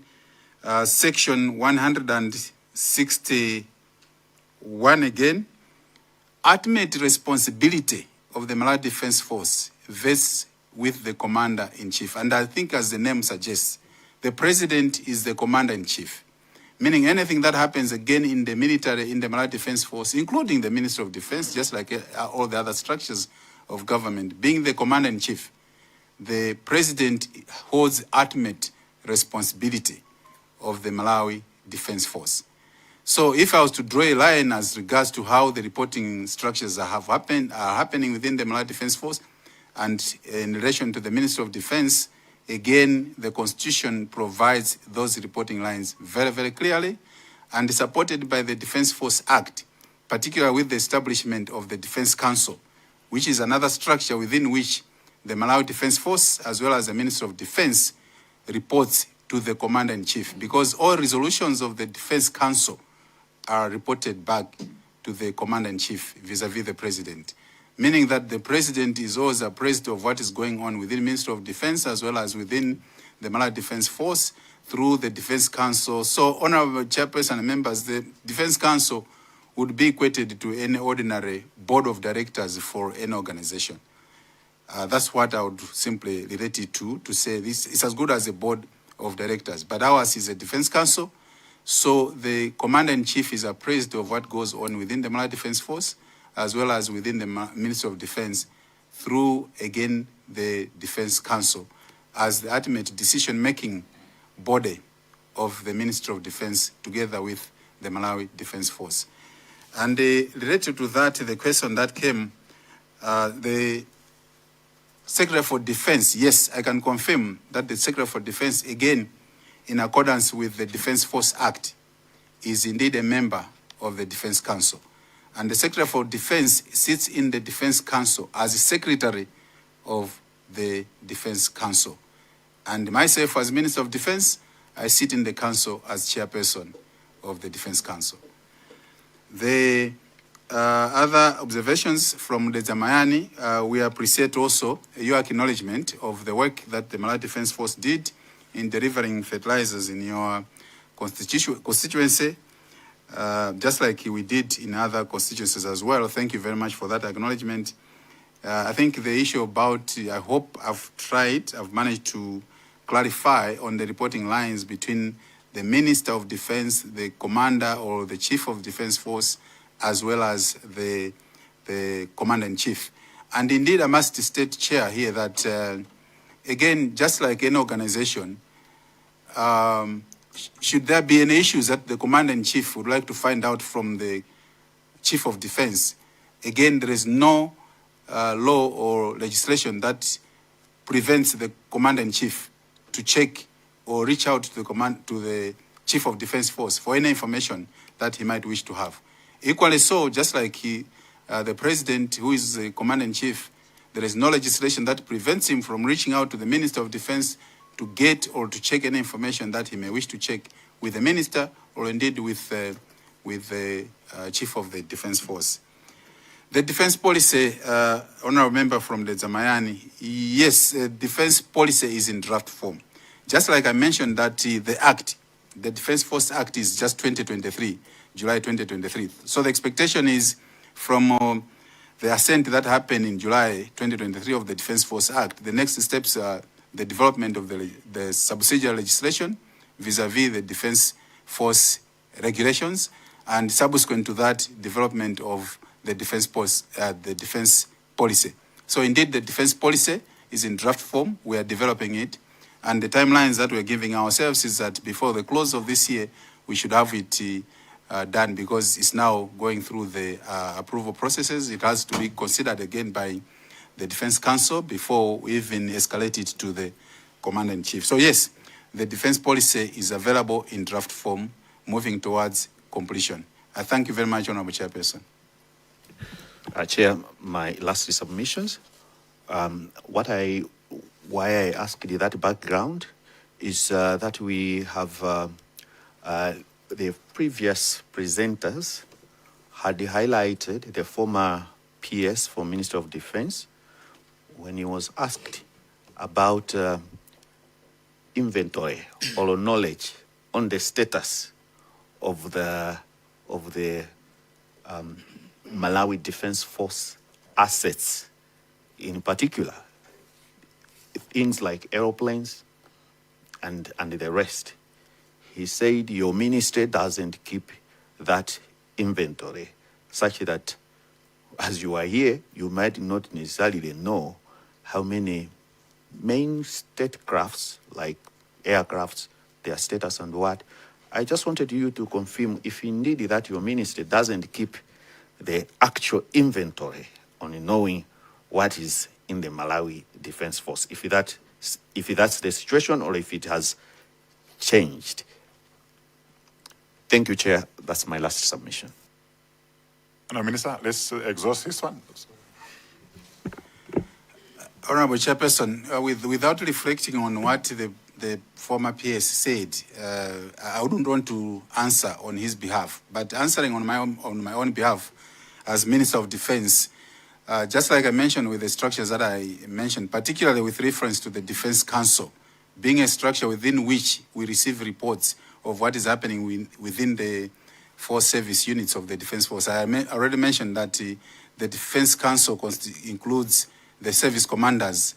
Section 161 again, ultimate responsibility of the Malawi Defense Force vests with the Commander-in-Chief. And I think, as the name suggests, the President is the Commander-in-Chief, meaning anything that happens again in the military, in the Malawi Defense Force, including the Minister of Defense, just like all the other structures of government, being the Commander-in-Chief, the President holds ultimate responsibility of the Malawi Defense Force. So if I was to draw a line as regards to how the reporting structures are happening within the Malawi Defense Force, and in relation to the Minister of Defense, again, the Constitution provides those reporting lines very, very clearly, and is supported by the Defense Force Act, particularly with the establishment of the Defense Council, which is another structure within which the Malawi Defense Force, as well as the Minister of Defense, reports to the Commander-in-Chief, because all resolutions of the Defense Council are reported back to the Commander-in-Chief vis-a-vis the President, meaning that the President is always apprised of what is going on within the Ministry of Defense as well as within the Malawi Defense Force through the Defense Council. So, Honorable Chairperson and members, the Defense Council would be equated to any ordinary board of directors for any organization. That's what I would simply relate it to say this is as good as a board of directors. But ours is a Defense Council. So the Commander-in-Chief is appraised of what goes on within the Malawi Defense Force, as well as within the Ministry of Defense, through, again, the Defense Council, as the ultimate decision-making body of the Ministry of Defense, together with the Malawi Defense Force. And related to that, the question that came, the Secretary for Defense, yes, I can confirm that the Secretary for Defense, again, in accordance with the Defense Force Act, is indeed a member of the Defense Council. And the Secretary for Defense sits in the Defense Council as the Secretary of the Defense Council. And myself, as Minister of Defense, I sit in the Council as Chairperson of the Defense Council. The other observations from the Zamayani, we appreciate also your acknowledgement of the work that the Malawi Defense Force did in delivering fertilizers in your constituency, just like we did in other constituencies as well. Thank you very much for that acknowledgement. I think the issue about, I hope I've managed to clarify on the reporting lines between the Minister of Defense, the Commander or the Chief of Defense Force, as well as the Commander-in-Chief. And indeed, I must state, Chair, here that, again, just like any organization, should there be any issues that the Commander-in-Chief would like to find out from the Chief of Defense, again, there is no law or legislation that prevents the Commander-in-Chief to check or reach out to the Chief of Defense Force for any information that he might wish to have. Equally so, just like the President, who is the Commander-in-Chief, there is no legislation that prevents him from reaching out to the Minister of Defense to get or to check any information that he may wish to check with the Minister or indeed with the Chief of the Defense Force. The defense policy, Honourable Member from the Zamayani, yes, defense policy is in draft form. Just like I mentioned that the Act, the Defense Force Act is just 2023, July 2023. So the expectation is from the assent that happened in July 2023 of the Defense Force Act, the next steps are the development of the subsidiary legislation vis-a-vis the Defense Force regulations, and subsequent to that, development of the defense policy. So indeed, the defense policy is in draft form. We are developing it. And the timelines that we're giving ourselves is that before the close of this year, we should have it done, because it's now going through the approval processes. It has to be considered again by the Defense Council before we even escalate it to the Commander-in-Chief. So yes, the defense policy is available in draft form, moving towards completion. I thank you very much, Honorable Chairperson. Chair, my last submissions. Why I asked that background is that we have the previous presenters had highlighted the former PS for Minister of Defense when he was asked about inventory or knowledge on the status of the Malawi Defense Force assets, in particular things like aeroplanes and the rest. He said your ministry doesn't keep that inventory, such that as you are here, you might not necessarily know how many main statecrafts, like aircrafts, their status and what. I just wanted you to confirm if indeed that your ministry doesn't keep the actual inventory on knowing what is in the Malawi Defense Force, if that's the situation or if it has changed. Thank you, Chair. That's my last submission. No, Minister, let's exhaust this one. Honorable Chairperson, without reflecting on what the former PS said, I wouldn't want to answer on his behalf, but answering on my own behalf as Minister of Defense, just like I mentioned with the structures that I mentioned, particularly with reference to the Defense Council, being a structure within which we receive reports of what is happening within the four service units of the Defense Force. I already mentioned that the Defense Council includes the service commanders,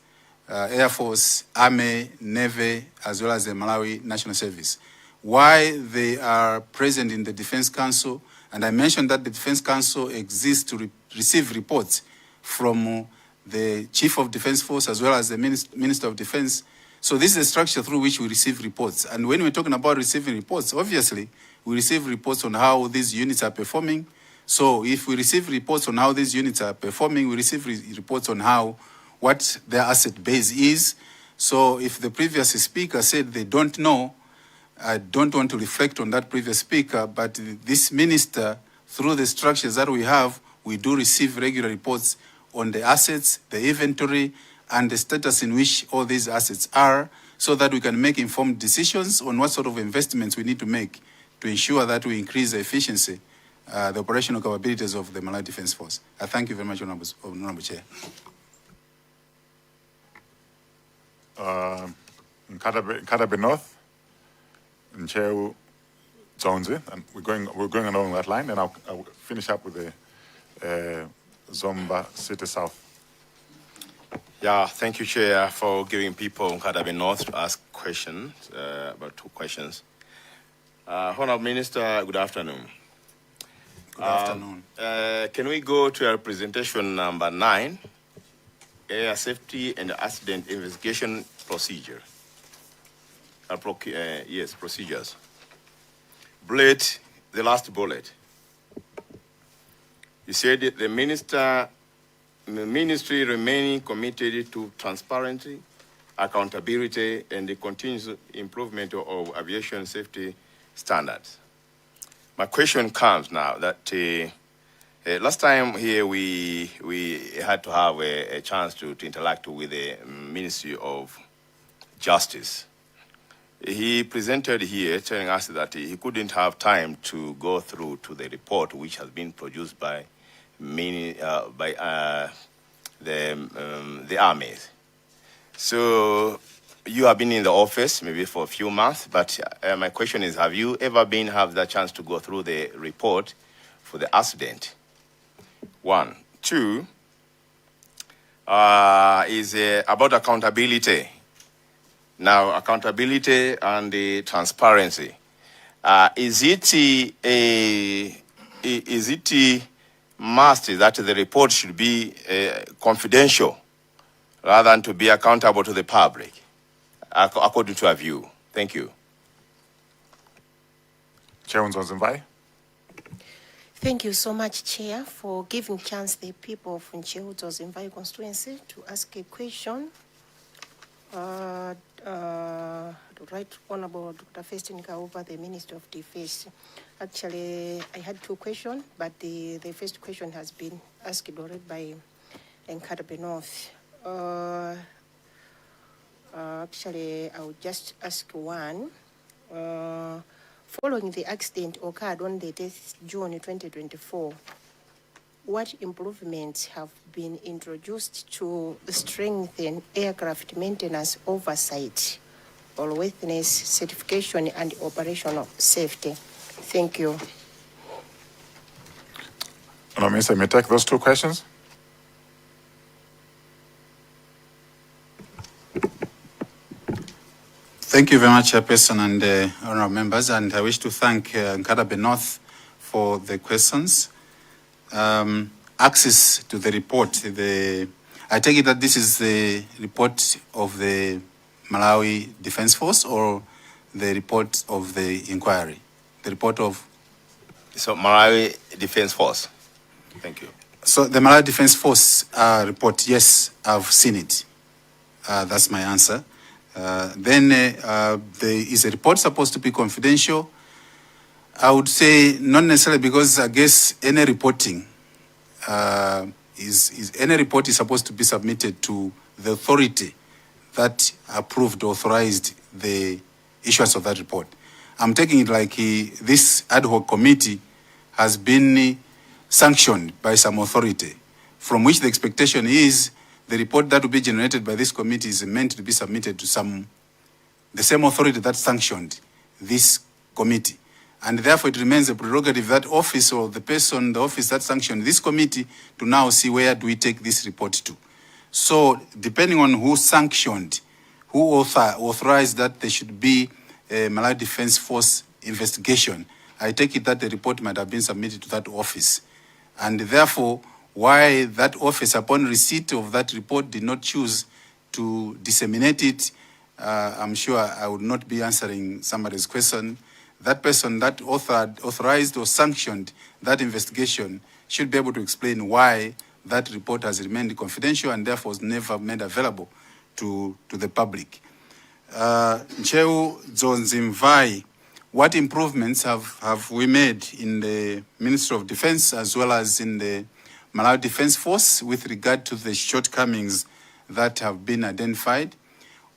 Air Force, Army, Navy, as well as the Malawi National Service. Why they are present in the Defense Council, and I mentioned that the Defense Council exists to receive reports from the Chief of Defense Force as well as the Minister of Defense. So this is a structure through which we receive reports. And when we're talking about receiving reports, obviously, we receive reports on how these units are performing. So if we receive reports on how these units are performing, we receive reports on what their asset base is. So if the previous speaker said they don't know, I don't want to reflect on that previous speaker, but this minister, through the structures that we have, we do receive regular reports on the assets, the inventory, and the status in which all these assets are, so that we can make informed decisions on what sort of investments we need to make to ensure that we increase the efficiency, the operational capabilities of the Malawi Defense Force. I thank you very much, Honorable Chair. Nkatabe North, Nchewu Zonzi, and we're going along that line, and I'll finish up with the Zomba City South. Yeah, thank you, Chair, for giving people Nkatabe North to ask questions, about 2 questions. Honorable Minister, good afternoon. Good afternoon. Can we go to our presentation number 9, Air Safety and Accident Investigation Procedure? Yes, procedures. Bullet, the last bullet. You said the ministry remaining committed to transparency, accountability, and the continuous improvement of aviation safety standards. My question comes now that last time here we had to have a chance to interact with the Ministry of Justice. He presented here telling us that he couldn't have time to go through to the report which has been produced by the army. So you have been in the office maybe for a few months, but my question is, have you ever have the chance to go through the report for the accident? One. Two, is about accountability. Now, accountability and the transparency. Is it must that the report should be confidential rather than to be accountable to the public, according to our view? Thank you. Chair Nzonzimbai. Thank you so much, Chair, for giving chance the people of Ncheudzozimbai constituency to ask a question. Right Honorable Dr. Feston Kaupa, the Minister of Defense. Actually, I had two questions, but the first question has been asked already by Nkatabe North. Actually, I would just ask one. Following the accident occurred on the 10th June 2024, what improvements have been introduced to strengthen aircraft maintenance oversight, airworthiness certification, and operational safety? Thank you. Honourable Minister, may I take those two questions? Thank you very much, Chairperson and honourable members, and I wish to thank Nkatabe North for the questions. Access to the report. I take it that this is the report of the Malawi Defence Force or the report of the inquiry? The report of? So Malawi Defence Force. Thank you. So the Malawi Defence Force report, yes, I've seen it. That's my answer. Then there is a report supposed to be confidential. I would say not necessarily, because I guess any reporting any report is supposed to be submitted to the authority that approved, authorized the issuance of that report. I'm taking it like this ad hoc committee has been sanctioned by some authority, from which the expectation is the report that will be generated by this committee is meant to be submitted to the same authority that sanctioned this committee. And therefore it remains a prerogative that office or the person, the office that sanctioned this committee, to now see where do we take this report to. So depending on who sanctioned, who authorized that there should be a Malawi Defence Force investigation, I take it that the report might have been submitted to that office. And therefore, why that office, upon receipt of that report, did not choose to disseminate it, I'm sure I would not be answering somebody's question. That person that authorized or sanctioned that investigation should be able to explain why that report has remained confidential and therefore was never made available to the public. Ncheudzozimbai, what improvements have we made in the Ministry of Defense as well as in the Malawi Defence Force with regard to the shortcomings that have been identified?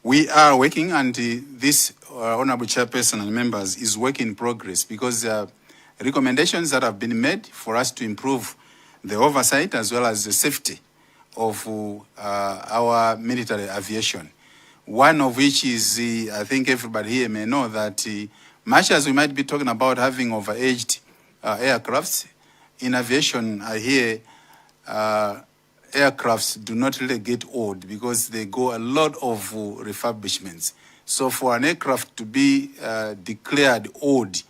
We are working, and this Honourable Chairperson and members is work in progress, because there are recommendations that have been made for us to improve the oversight as well as the safety of our military aviation. One of which is, I think everybody here may know that much as we might be talking about having overaged aircrafts, in aviation I hear aircrafts do not really get old because they go a lot of refurbishments. So for an aircraft to be declared old,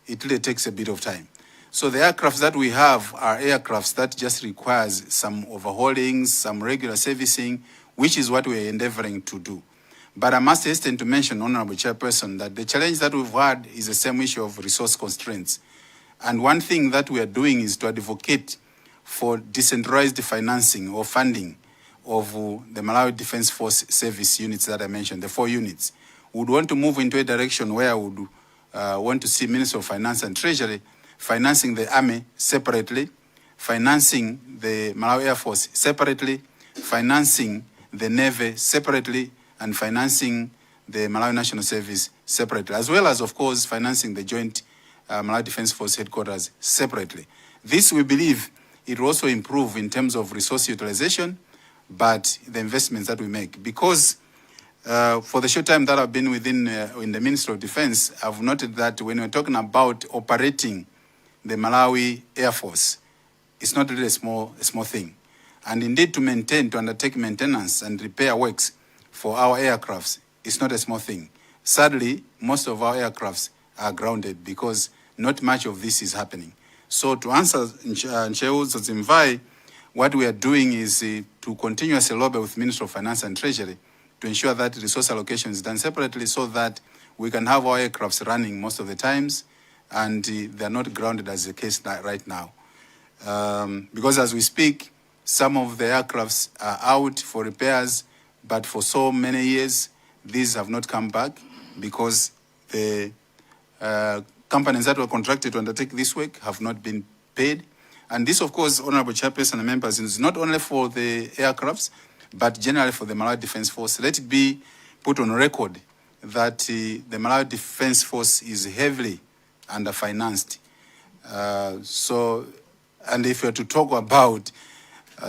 it really takes a bit of time. So the aircrafts that we have are aircrafts that just requires some overhauling, some regular servicing, which is what we're endeavoring to do. But I must hasten to mention, Honourable Chairperson, that the challenge that we've had is the same issue of resource constraints. And one thing that we are doing is to advocate for decentralized financing or funding of the Malawi Defence Force service units that I mentioned, the 4 units. We would want to move into a direction where we would want to see Minister of Finance and Treasury financing the Army separately, financing the Malawi Air Force separately, financing the Navy separately, and financing the Malawi National Service separately, as well as, of course, financing the joint Malawi Defence Force headquarters separately. This, we believe, it will also improve in terms of resource utilization, but the investments that we make. Because For the short time that I've been within in the Ministry of Defense, I've noted that when we're talking about operating the Malawi Air Force, it's not really a small thing. And indeed, to undertake maintenance and repair works for our aircrafts, it's not a small thing. Sadly, most of our aircrafts are grounded because not much of this is happening. So to answer Ncheu Zimvai, what we are doing is to continuously lobby with Ministry of Finance and Treasury to ensure that resource allocation is done separately so that we can have our aircrafts running most of the times and they're not grounded as the case right now. Because as we speak, some of the aircrafts are out for repairs, but for so many years, these have not come back because the companies that were contracted to undertake this work have not been paid. And this, of course, Honorable Chairperson and members, is not only for the aircrafts, but generally for the Malawi Defense Force. Let it be put on record that the Malawi Defense Force is heavily underfinanced. And if we're to talk about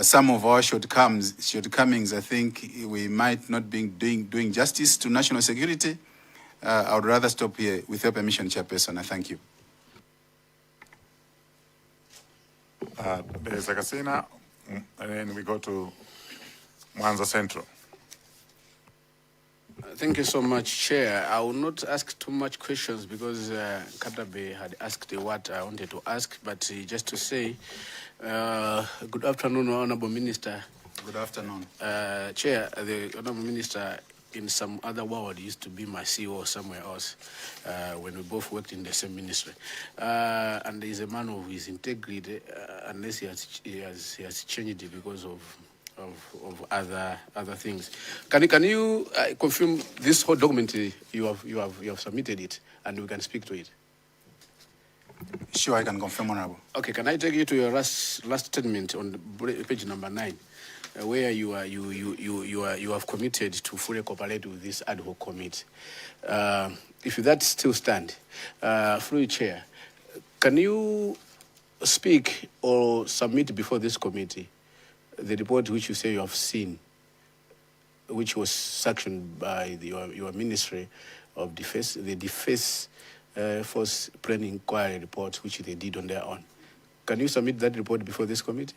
some of our shortcomings, I think we might not be doing justice to national security. I would rather stop here. With your permission, Chairperson, I thank you. There's a Casina, and then we go to Mwanza Central. Thank you so much, Chair. I will not ask too much questions because Katabe had asked what I wanted to ask, but just to say, good afternoon, Honorable Minister. Good afternoon. Chair, the Honorable Minister in some other world used to be my CEO somewhere else when we both worked in the same ministry. And he's a man of his integrity, unless he has changed it because of other things. Can you confirm this whole document you have submitted it and we can speak to it? Sure, I can confirm, Honorable. Okay, can I take you to your last statement on page number 9, where you have committed to fully cooperate with this ad hoc committee? If that still stands, through your chair, can you speak or submit before this committee the report which you say you have seen, which was sanctioned by your Ministry of Defense, the Defense Force Planning Inquiry report, which they did on their own? Can you submit that report before this committee?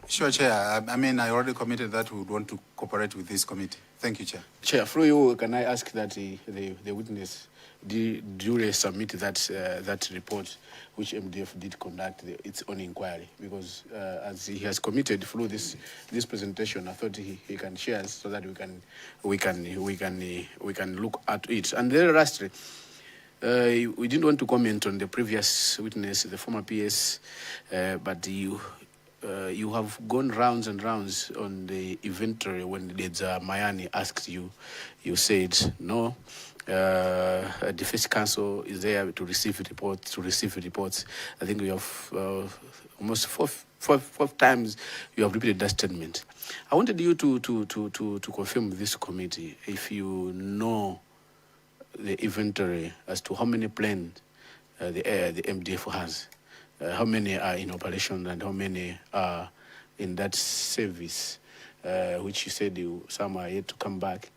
Sure, Chair. I mean, I already committed that we would want to cooperate with this committee. Thank you, Chair. Chair, through you, can I ask that the witness duly submit that report which MDF did conduct its own inquiry, because as he has committed through this presentation, I thought he can share so that we can look at it. And then lastly, we didn't want to comment on the previous witness, the former PS, but you have gone rounds and rounds on the inventory. When Mayani asked you, you said no. Defense Council is there to receive reports. I think we have almost four times you have repeated that statement. I wanted you to confirm this committee if you know the inventory as to how many planes the MDF has, how many are in operation and how many are in that service, which you said some are yet to come back.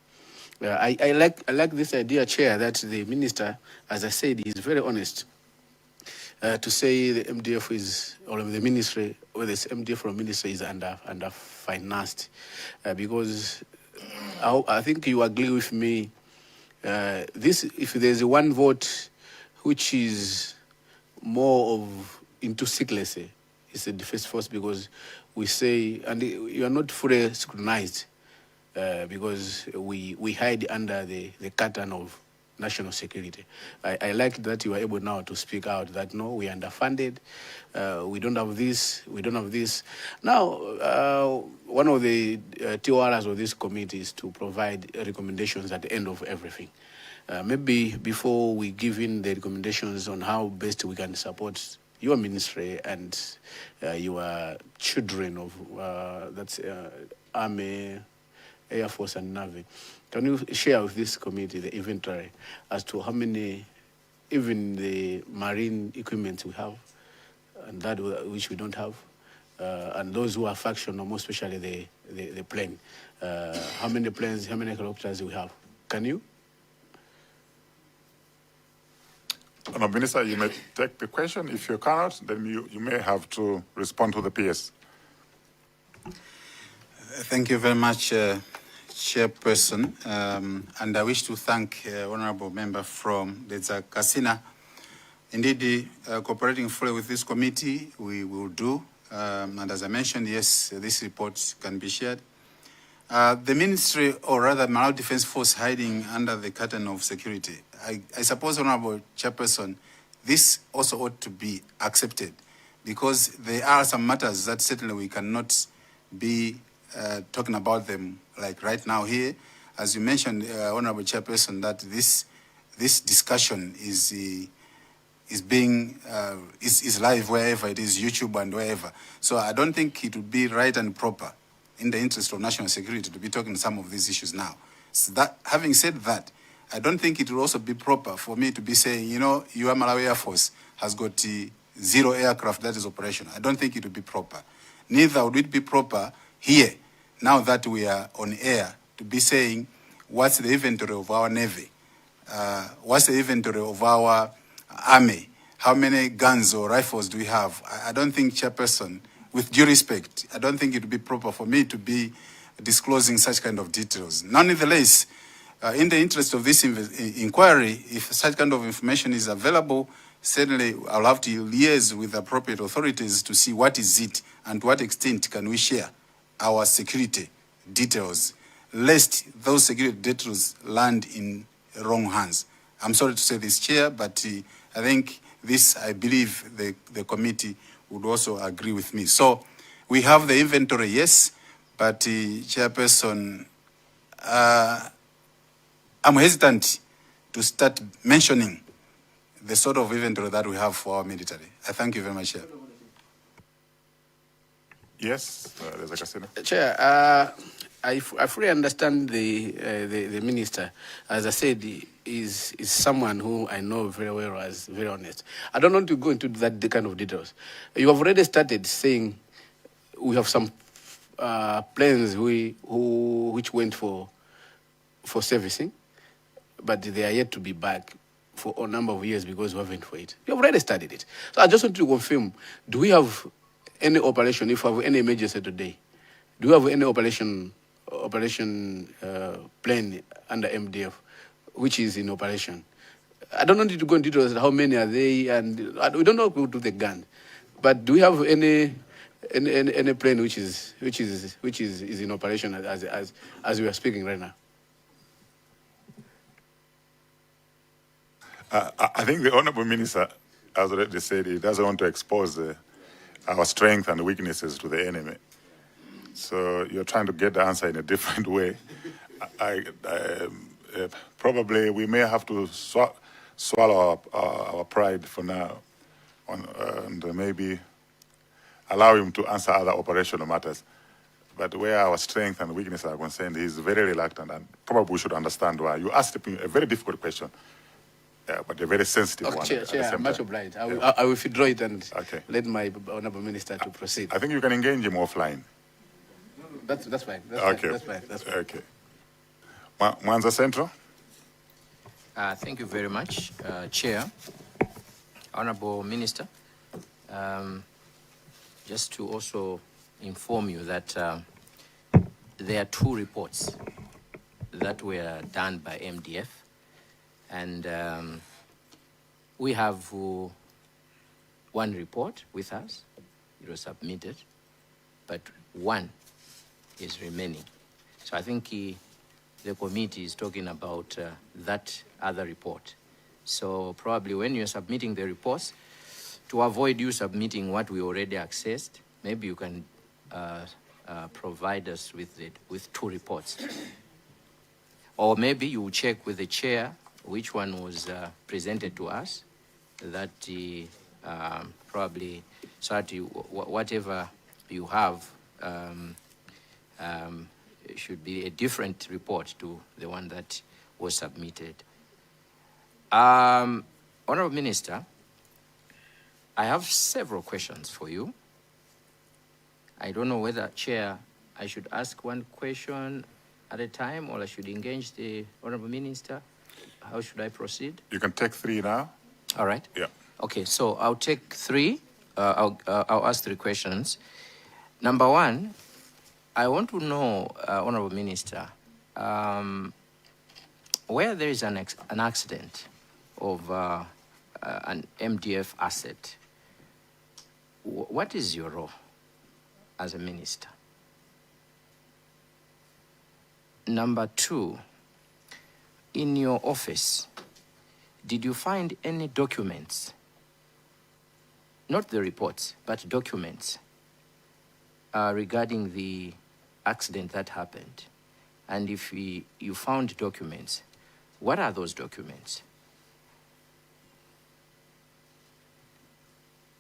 I like this idea, Chair, that the minister, as I said, is very honest to say the MDF is, or the ministry, or this MDF from ministry is under financed, because I think you agree with me. If there's one vote which is more of into secrecy, it's the Defense Force, because we say, and you are not fully scrutinized. Because we hide under the curtain of national security. I like that you are able now to speak out that no, we are underfunded, we don't have this, we don't have this. Now, one of the TORs of this committee is to provide recommendations at the end of everything. Maybe before we give in the recommendations on how best we can support your ministry and your children of that's Army, Air Force and Navy. Can you share with this committee the inventory as to how many, even the marine equipment we have and that which we don't have, and those who are factional, most especially the plane. How many planes, how many helicopters do we have? Can you? Honourable Minister, you may take the question. If you cannot, then you may have to respond to the PS. Thank you very much, Chairperson. And I wish to thank Honourable Member from the Kasina. Indeed, cooperating fully with this committee, we will do. And as I mentioned, yes, this report can be shared. The ministry, or rather Malawi Defence Force, hiding under the curtain of security. I suppose, Honourable Chairperson, this also ought to be accepted, because there are some matters that certainly we cannot be talking about them like right now here. As you mentioned, Honourable Chairperson, that this discussion is live wherever it is, YouTube and wherever. So I don't think it would be right and proper in the interest of national security to be talking some of these issues now. So that, having said that, I don't think it will also be proper for me to be saying, you know, your Malawi Air Force has got 0 aircraft that is operational. I don't think it would be proper. Neither would it be proper here, now that we are on air, to be saying what's the inventory of our Navy, what's the inventory of our Army, how many guns or rifles do we have. I don't think, Chairperson, with due respect, I don't think it would be proper for me to be disclosing such kind of details. Nonetheless, in the interest of this inquiry, if such kind of information is available, certainly I'll have to liaise with appropriate authorities to see what is it and to what extent can we share our security details, lest those security details land in wrong hands. I'm sorry to say this, Chair, but I think this, I believe the committee would also agree with me. So we have the inventory, yes, but Chairperson, I'm hesitant to start mentioning the sort of inventory that we have for our military. I thank you very much, Chair. Yes, there's a question. Chair, I fully understand the minister. As I said, is someone who I know very well, as very honest. I don't want to go into that kind of details. You have already started saying we have some planes which went for servicing, but they are yet to be back for a number of years because we haven't waited. You have already studied it. So I just want to confirm, do we have any operation, if we have any emergency today, do we have any operation plane under MDF which is in operation? I don't need to go into details how many are they, and we don't know who do the gun, but do we have any plane which is in operation as we are speaking right now? I think the Honourable Minister has already said he doesn't want to expose our strength and weaknesses to the enemy. So you're trying to get the answer in a different way. Probably we may have to swallow our pride for now, and maybe allow him to answer other operational matters. But where our strength and weaknesses are concerned, he's very reluctant, and probably we should understand why. You asked him a very difficult question, but a very sensitive one. Chair, much obliged. I will withdraw it and let my Honourable Minister to proceed. I think you can engage him offline. That's fine. That's fine. Okay. Mwanza Central. Thank you very much, Chair. Honourable Minister, just to also inform you that there are 2 reports that were done by MDF, and we have 1 report with us. It was submitted, but 1 is remaining. So I think the committee is talking about that other report. So probably when you're submitting the reports, to avoid you submitting what we already accessed, maybe you can provide us with 2 reports. Or maybe you check with the chair which one was presented to us, that probably, whatever you have should be a different report to the one that was submitted. Honourable Minister, I have several questions for you. I don't know whether, Chair, I should ask one question at a time or I should engage the Honorable Minister. How should I proceed? You can take 3 now. All right. Yeah. Okay, so I'll take 3. I'll ask 3 questions. Number 1, I want to know, Honorable Minister, where there is an accident of an MDF asset, what is your role as a minister? Number 2, in your office, did you find any documents, not the reports, but documents regarding the accident that happened? And if you found documents, what are those documents?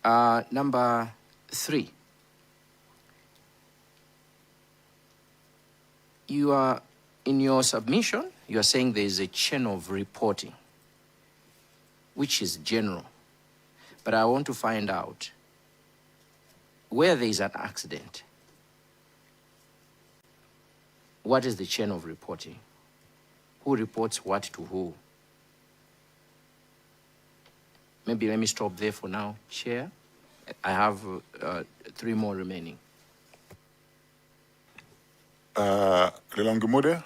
Number 3, you are, in your submission, you are saying there is a chain of reporting, which is general. But I want to find out where there is an accident, what is the chain of reporting? Who reports what to who? Maybe let me stop there for now, Chair. I have 3 more remaining. Lilongumude?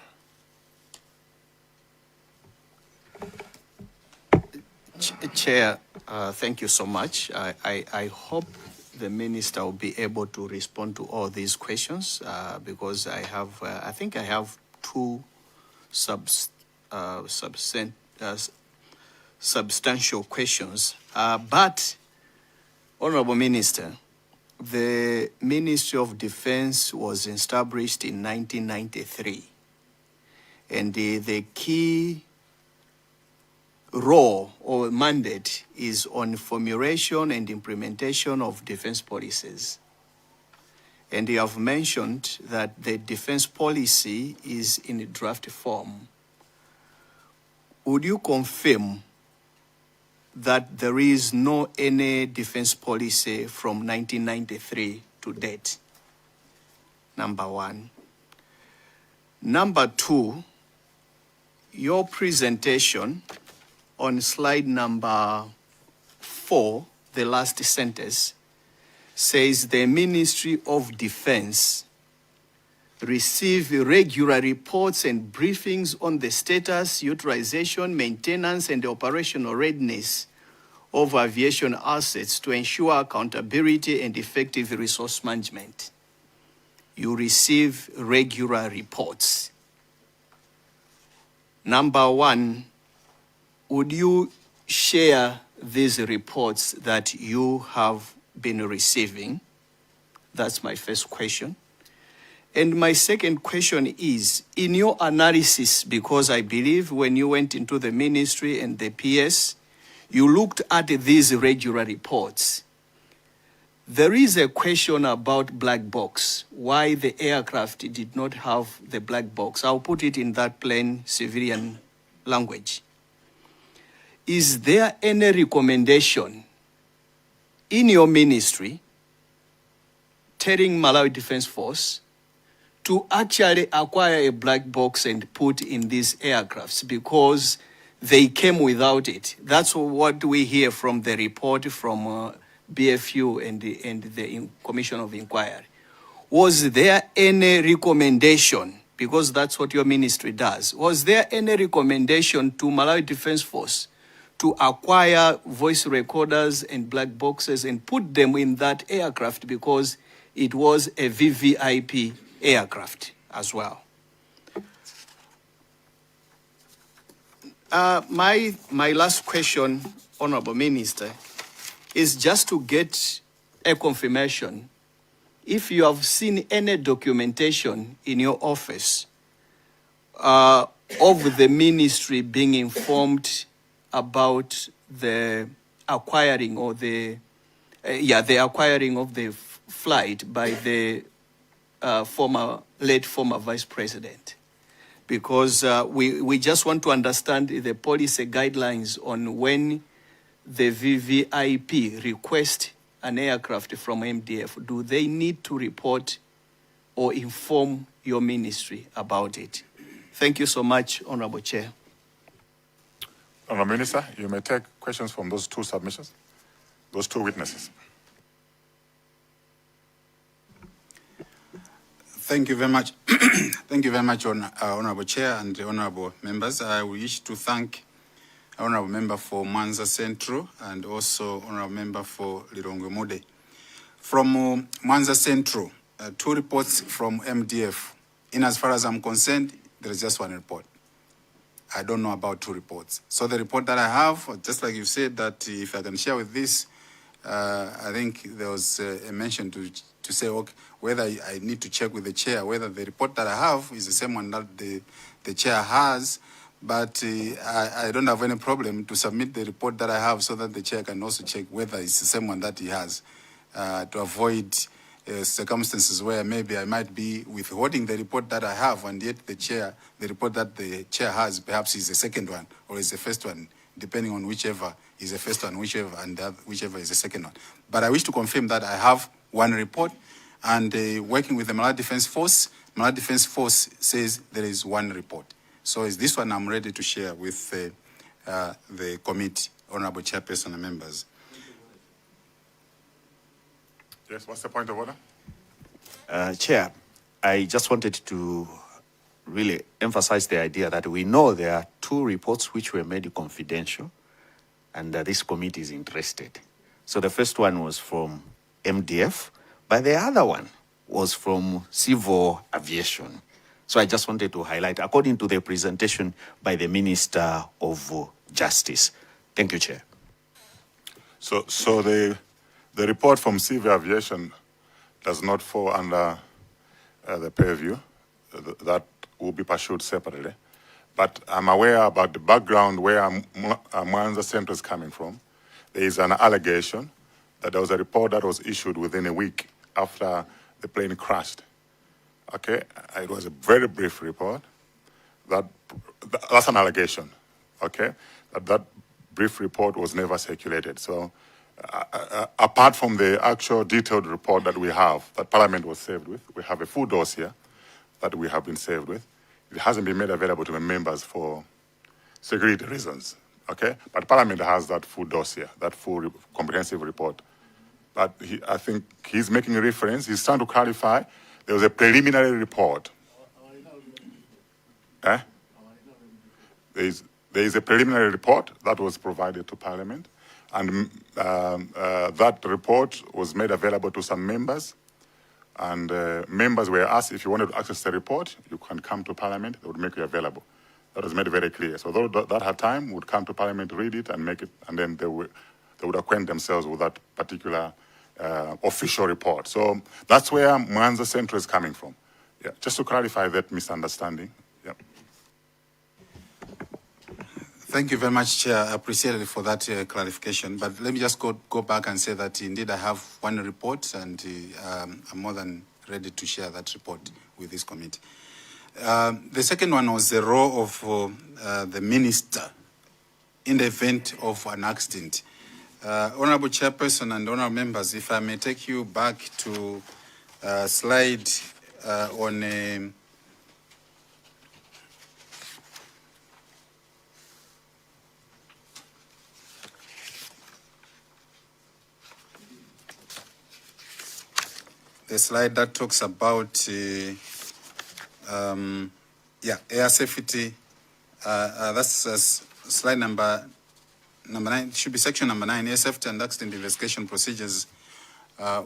Chair, thank you so much. I hope the minister will be able to respond to all these questions because I have, I think I have 2 substantial questions. But, Honorable Minister, the Ministry of Defense was established in 1993, and the key role or mandate is on formulation and implementation of defense policies. And you have mentioned that the defense policy is in a draft form. Would you confirm that there is no any defense policy from 1993 to date? Number 1. Number 2, your presentation on slide number 4, the last sentence, says the Ministry of Defense receive regular reports and briefings on the status, utilization, maintenance, and operational readiness of aviation assets to ensure accountability and effective resource management. You receive regular reports. Number 1, would you share these reports that you have been receiving? That's my first question. And my second question is, in your analysis, because I believe when you went into the ministry and the PS, you looked at these regular reports. There is a question about black box, why the aircraft did not have the black box. I'll put it in that plain civilian language. Is there any recommendation in your ministry telling Malawi Defense Force to actually acquire a black box and put in these aircrafts because they came without it? That's what we hear from the report from BFU and the Commission of Inquiry. Was there any recommendation, because that's what your ministry does, was there any recommendation to Malawi Defense Force to acquire voice recorders and black boxes and put them in that aircraft because it was a VVIP aircraft as well? My last question, Honorable Minister, is just to get a confirmation if you have seen any documentation in your office of the ministry being informed about the acquiring or the acquiring of the flight by the late former vice president, because we just want to understand the policy guidelines on when the VVIP request an aircraft from MDF, do they need to report or inform your ministry about it? Thank you so much, Honorable Chair. Honorable Minister, you may take questions from those two submissions, those two witnesses. Thank you very much. Thank you very much, Honorable Chair and Honorable members. I wish to thank Honorable Member for Mwanza Central and also Honorable Member for Lilongwe Mode. From Mwanza Central, 2 reports from MDF. In as far as I'm concerned, there is just 1 report. I don't know about 2 reports. So the report that I have, just like you said, that if I can share with this, I think there was a mention to say, okay, whether I need to check with the chair, whether the report that I have is the same one that the chair has, but I don't have any problem to submit the report that I have so that the chair can also check whether it's the same one that he has, to avoid circumstances where maybe I might be withholding the report that I have, and yet the report that the chair has perhaps is the second one or is the first one, depending on whichever is the first one, whichever is the second one. But I wish to confirm that I have 1 report, and working with the Malawi Defense Force says there is 1 report. So is this one I'm ready to share with the committee, Honorable Chairperson and members. Yes, what's the point of order? Chair, I just wanted to really emphasize the idea that we know there are 2 reports which were made confidential, and this committee is interested. So the first one was from MDF, but the other one was from Civil Aviation. So I just wanted to highlight, according to the presentation by the Minister of Justice. Thank you, Chair. So the report from Civil Aviation does not fall under the purview. That will be pursued separately. But I'm aware about the background where Mwanza Central is coming from. There is an allegation that there was a report that was issued within a week after the plane crashed. Okay, it was a very brief report. That's an allegation. Okay, that brief report was never circulated. So apart from the actual detailed report that we have, that Parliament was served with, we have a full dossier that we have been served with. It hasn't been made available to the members for security reasons. Okay, but Parliament has that full dossier, that full comprehensive report. But I think he's making a reference. He's trying to clarify. There was a preliminary report. There is a preliminary report that was provided to Parliament, and that report was made available to some members. And members were asked, if you wanted to access the report, you can come to Parliament. They would make it available. That was made very clear. So those that had time would come to Parliament, read it, and make it, and then they would acquaint themselves with that particular official report. So that's where Mwanza Central is coming from. Yeah, just to clarify that misunderstanding. Yeah. Thank you very much, Chair. I appreciate it for that clarification. But let me just go back and say that indeed I have 1 report, and I'm more than ready to share that report with this committee. The second one was the role of the minister in the event of an accident. Honorable Chairperson and honorable members, if I may take you back to slide on the slide that talks about air safety. That's slide number 9. It should be section number 9, air safety and accident investigation procedures,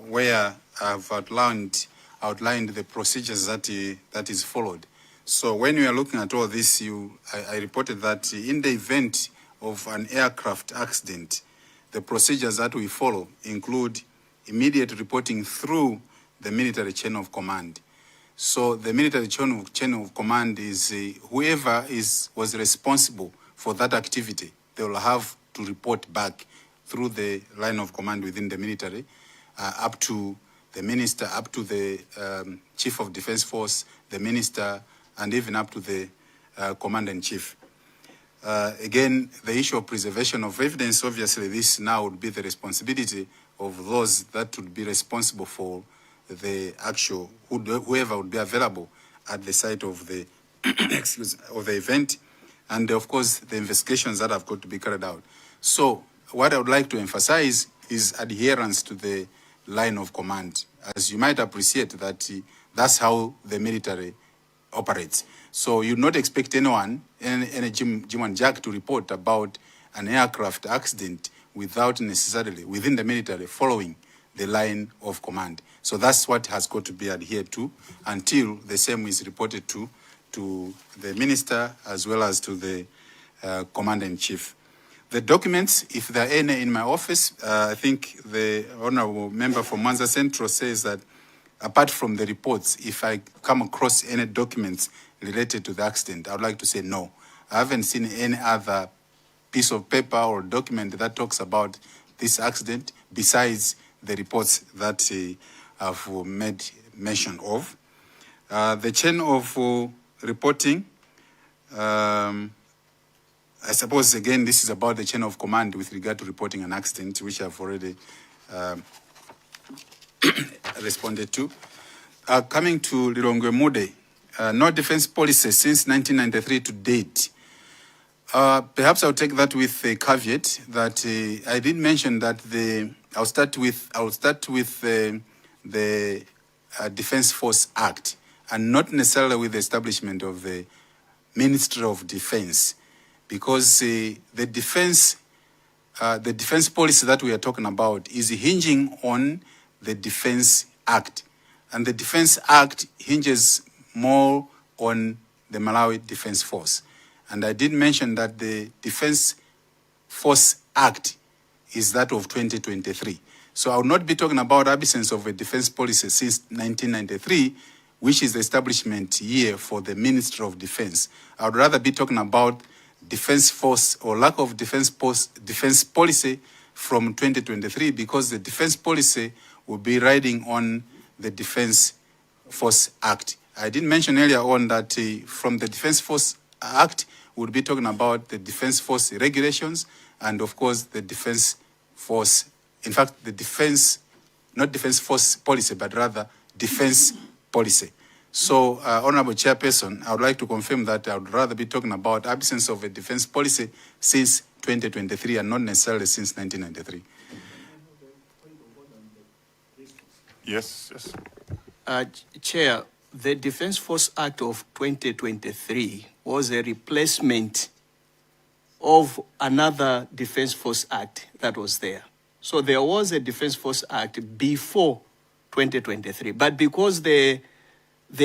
where I've outlined the procedures that is followed. So when we are looking at all this, I reported that in the event of an aircraft accident, the procedures that we follow include immediate reporting through the military chain of command. So the military chain of command is whoever was responsible for that activity, they will have to report back through the line of command within the military, up to the minister, up to the chief of defense force, the minister, and even up to the commander-in-chief. Again, the issue of preservation of evidence, obviously this now would be the responsibility of those that would be responsible for the actual, whoever would be available at the site of the, of the event, and of course the investigations that have got to be carried out. So what I would like to emphasize is adherence to the line of command. As you might appreciate that that's how the military operates. So you not expect anyone, any Jim and Jack to report about an aircraft accident without necessarily, within the military, following the line of command. So that's what has got to be adhered to until the same is reported to the minister as well as to the commander-in-chief. The documents, if there are any in my office, I think the honorable member from Mwanza Central says that apart from the reports, if I come across any documents related to the accident, I would like to say no. I haven't seen any other piece of paper or document that talks about this accident besides the reports that I've made mention of. The chain of reporting, I suppose, again, this is about the chain of command with regard to reporting an accident, which I've already responded to. Coming to Lilongwe Mude, no defense policy since 1993 to date. Perhaps I'll take that with a caveat that I did mention that I'll start with the Defense Force Act, and not necessarily with the establishment of the Ministry of Defense, because the defense policy that we are talking about is hinging on the Defense Act, and the Defense Act hinges more on the Malawi Defense Force. And I did mention that the Defense Force Act is that of 2023. So I will not be talking about absence of a defense policy since 1993, which is the establishment year for the Ministry of Defense. I would rather be talking about defense force or lack of defense policy from 2023, because the defense policy will be riding on the Defense Force Act. I did mention earlier on that from the Defense Force Act, we'll be talking about the Defense Force regulations and, of course, the Defense Force, in fact, the defense, not Defense Force policy, but rather defense policy. So, Honorable Chairperson, I would like to confirm that I would rather be talking about absence of a defense policy since 2023 and not necessarily since 1993. Yes, yes. Chair, the Defense Force Act of 2023 was a replacement of another Defense Force Act that was there. So there was a Defense Force Act before 2023, but because the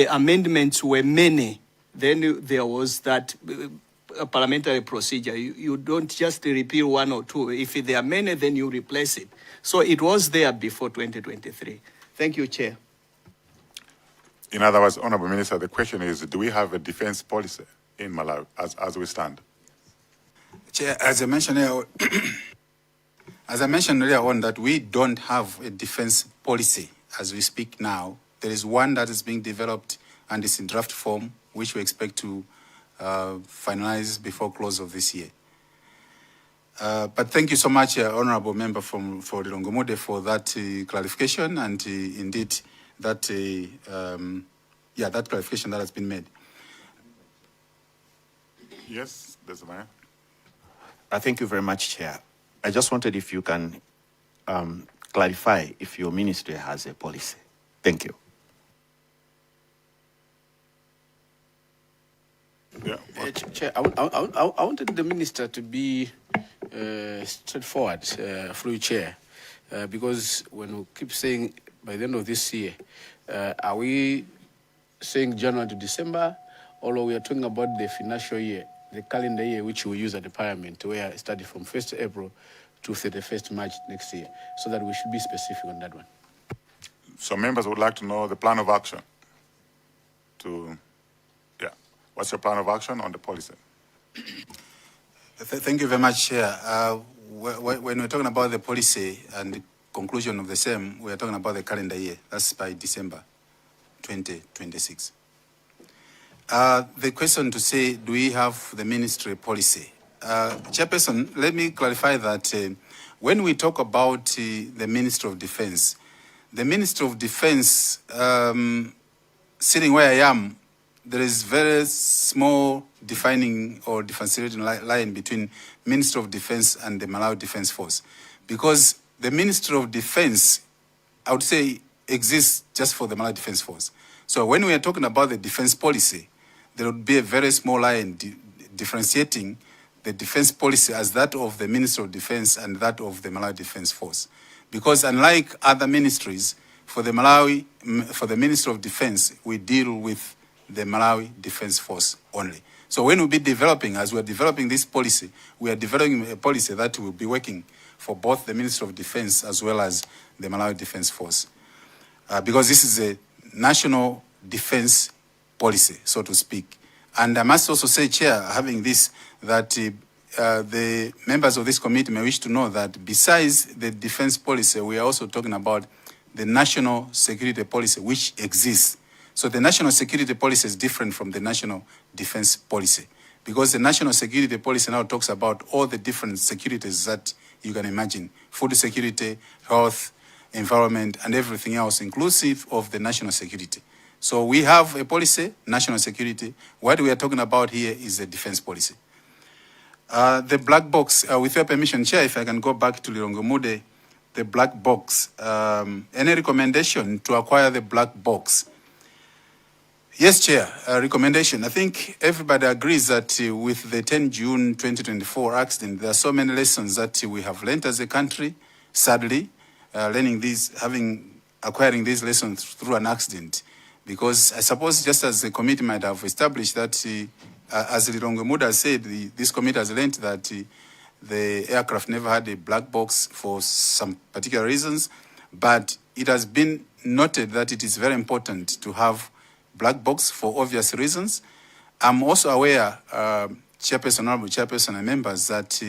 amendments were many, then there was that parliamentary procedure. You don't just repeal one or two. If there are many, then you replace it. So it was there before 2023. Thank you, Chair. In other words, Honorable Minister, the question is, do we have a defense policy in Malawi as we stand? Chair, as I mentioned earlier on, that we don't have a defense policy as we speak now. There is one that is being developed and is in draft form, which we expect to finalize before close of this year. But thank you so much, Honorable Member for Lilongwe Mude, for that clarification, and indeed that that clarification that has been made. Yes, there's a man. Thank you very much, Chair. I just wanted if you can clarify if your ministry has a policy. Thank you. Yeah. Chair, I wanted the minister to be straightforward through your chair, because when we keep saying by the end of this year, are we saying January to December, or we are talking about the financial year, the calendar year which we use at the Parliament, where it started from 1st April to 31st March next year, so that we should be specific on that one. So members would like to know the plan of action. What's your plan of action on the policy? Thank you very much, Chair. When we're talking about the policy and the conclusion of the same, we are talking about the calendar year. That's by December 2026. The question to say, do we have the ministry policy? Chairperson, let me clarify that when we talk about the Minister of Defense, the Minister of Defense, sitting where I am, there is very small defining or differentiating line between Minister of Defense and the Malawi Defense Force. Because the Minister of Defense, I would say, exists just for the Malawi Defense Force. So when we are talking about the defense policy, there would be a very small line differentiating the defense policy as that of the Minister of Defense and that of the Malawi Defense Force. Because unlike other ministries, for the Minister of Defense, we deal with the Malawi Defense Force only. So when we'll be developing, as we're developing this policy, we are developing a policy that will be working for both the Minister of Defense as well as the Malawi Defense Force. Because this is a national defense policy, so to speak. And I must also say, Chair, having this, that the members of this committee may wish to know that besides the defense policy, we are also talking about the national security policy, which exists. So the national security policy is different from the national defense policy, because the national security policy now talks about all the different securities that you can imagine: food security, health, environment, and everything else, inclusive of the national security. So we have a policy, national security. What we are talking about here is the defense policy. The black box, with your permission, Chair, if I can go back to Lilongomude, the black box. Any recommendation to acquire the black box? Yes, Chair, recommendation. I think everybody agrees that with the 10 June 2024 accident, there are so many lessons that we have learned as a country, sadly, acquiring these lessons through an accident. Because I suppose just as the committee might have established that, as Lilongomuda said, this committee has learned that the aircraft never had a black box for some particular reasons, but it has been noted that it is very important to have black box for obvious reasons. I'm also aware, Chairperson, Honorable Chairperson and members, that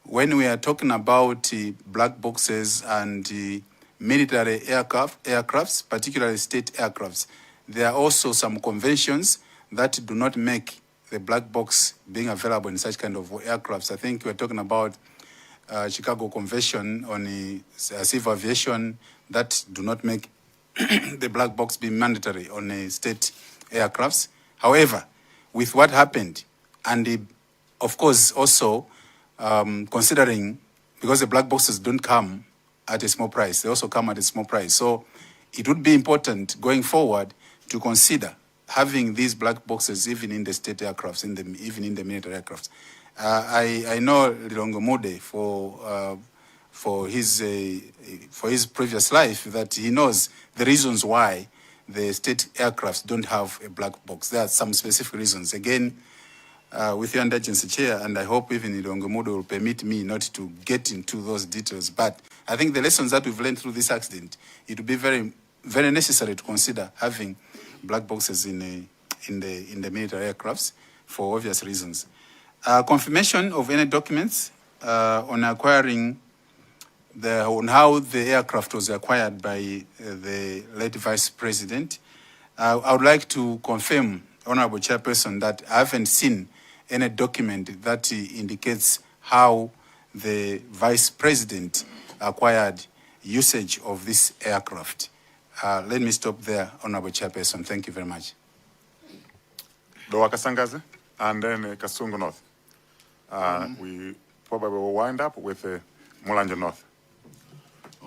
when we are talking about black boxes and military aircrafts, particularly state aircrafts, there are also some conventions that do not make the black box being available in such kind of aircrafts. I think we're talking about Chicago Convention on civil aviation that do not make the black box be mandatory on state aircrafts. However, with what happened, and of course also considering, because the black boxes don't come at a small price, they also come at a small price. So it would be important going forward to consider having these black boxes even in the state aircrafts, even in the military aircrafts. I know Lilongomude for his previous life, that he knows the reasons why the state aircrafts don't have a black box. There are some specific reasons. Again, with your under-agency chair, and I hope even Lilongomude will permit me not to get into those details, but I think the lessons that we've learned through this accident, it would be very, very necessary to consider having black boxes in the military aircrafts for obvious reasons. Confirmation of any documents on acquiring on how the aircraft was acquired by the late Vice President. I would like to confirm, Honorable Chairperson, that I haven't seen any document that indicates how the Vice President acquired usage of this aircraft. Let me stop there, Honorable Chairperson. Thank you very much. Dowa Kasangazi, and then Kasungu North. We probably will wind up with Mulanje North.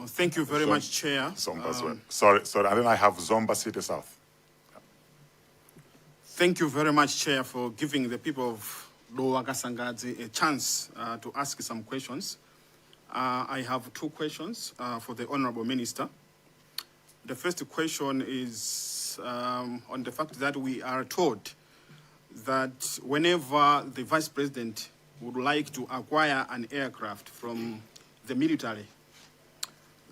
Thank you very much, Chair. Zomba, sorry, and then I have Zomba City South. Thank you very much, Chair, for giving the people of Dowa Kasangazi a chance to ask some questions. I have two questions for the Honorable Minister. The first question is on the fact that we are told that whenever the Vice President would like to acquire an aircraft from the military,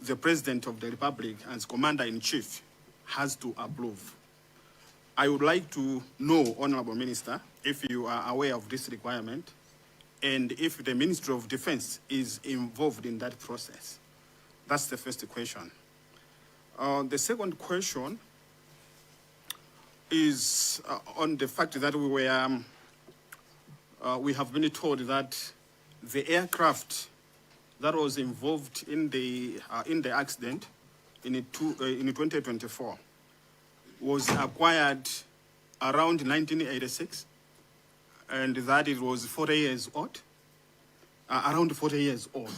the President of the Republic as Commander-in-Chief has to approve. I would like to know, Honorable Minister, if you are aware of this requirement and if the Ministry of Defense is involved in that process. That's the first question. The second question is on the fact that we were we have been told that the aircraft that was involved in the accident in 2024 was acquired around 1986, and that it was 40 years old, around 40 years old.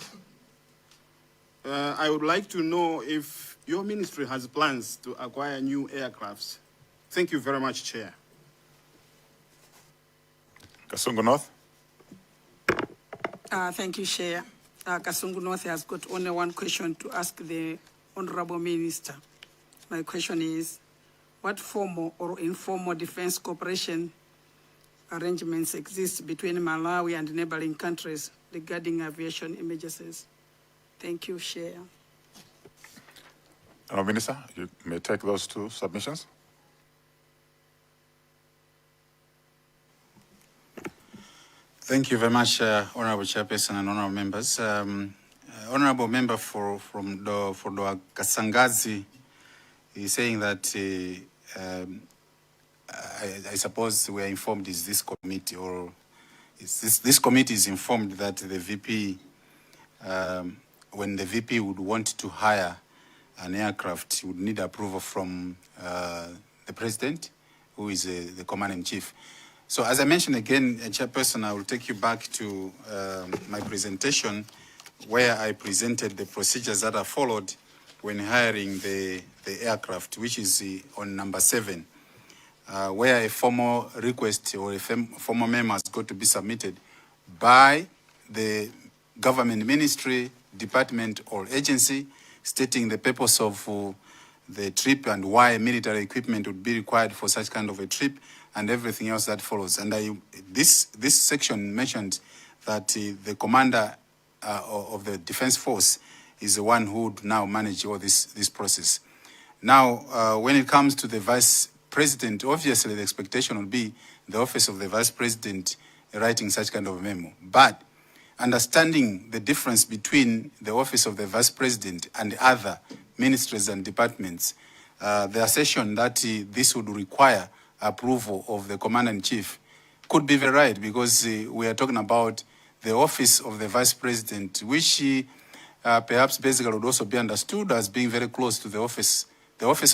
I would like to know if your ministry has plans to acquire new aircrafts. Thank you very much, Chair. Kasungu North. Thank you, Chair. Kasungu North has got only one question to ask the Honorable Minister. My question is, what formal or informal defense cooperation arrangements exist between Malawi and neighboring countries regarding aviation emergencies? Thank you, Chair. Honourable Minister, you may take those two submissions. Thank you very much, Honourable Chairperson and Honourable members. Honourable member for the Kasangazi is saying that I suppose we are informed is this committee, or is this committee is informed that the VP, when the VP would want to hire an aircraft, would need approval from the President, who is the Commander-in-Chief. So as I mentioned again, Chairperson, I will take you back to my presentation where I presented the procedures that are followed when hiring the aircraft, which is on number 7, where a formal request or a formal memo has got to be submitted by the government ministry, department or agency, stating the purpose of the trip and why military equipment would be required for such kind of a trip, and everything else that follows. And this section mentioned that the commander of the defense force is the one who would now manage all this process. Now, when it comes to the vice president, obviously the expectation would be the office of the vice president writing such kind of a memo. But understanding the difference between the office of the vice president and other ministries and departments, the assertion that this would require approval of the commander-in-chief could be very right, because we are talking about the office of the vice president, which perhaps basically would also be understood as being very close to the office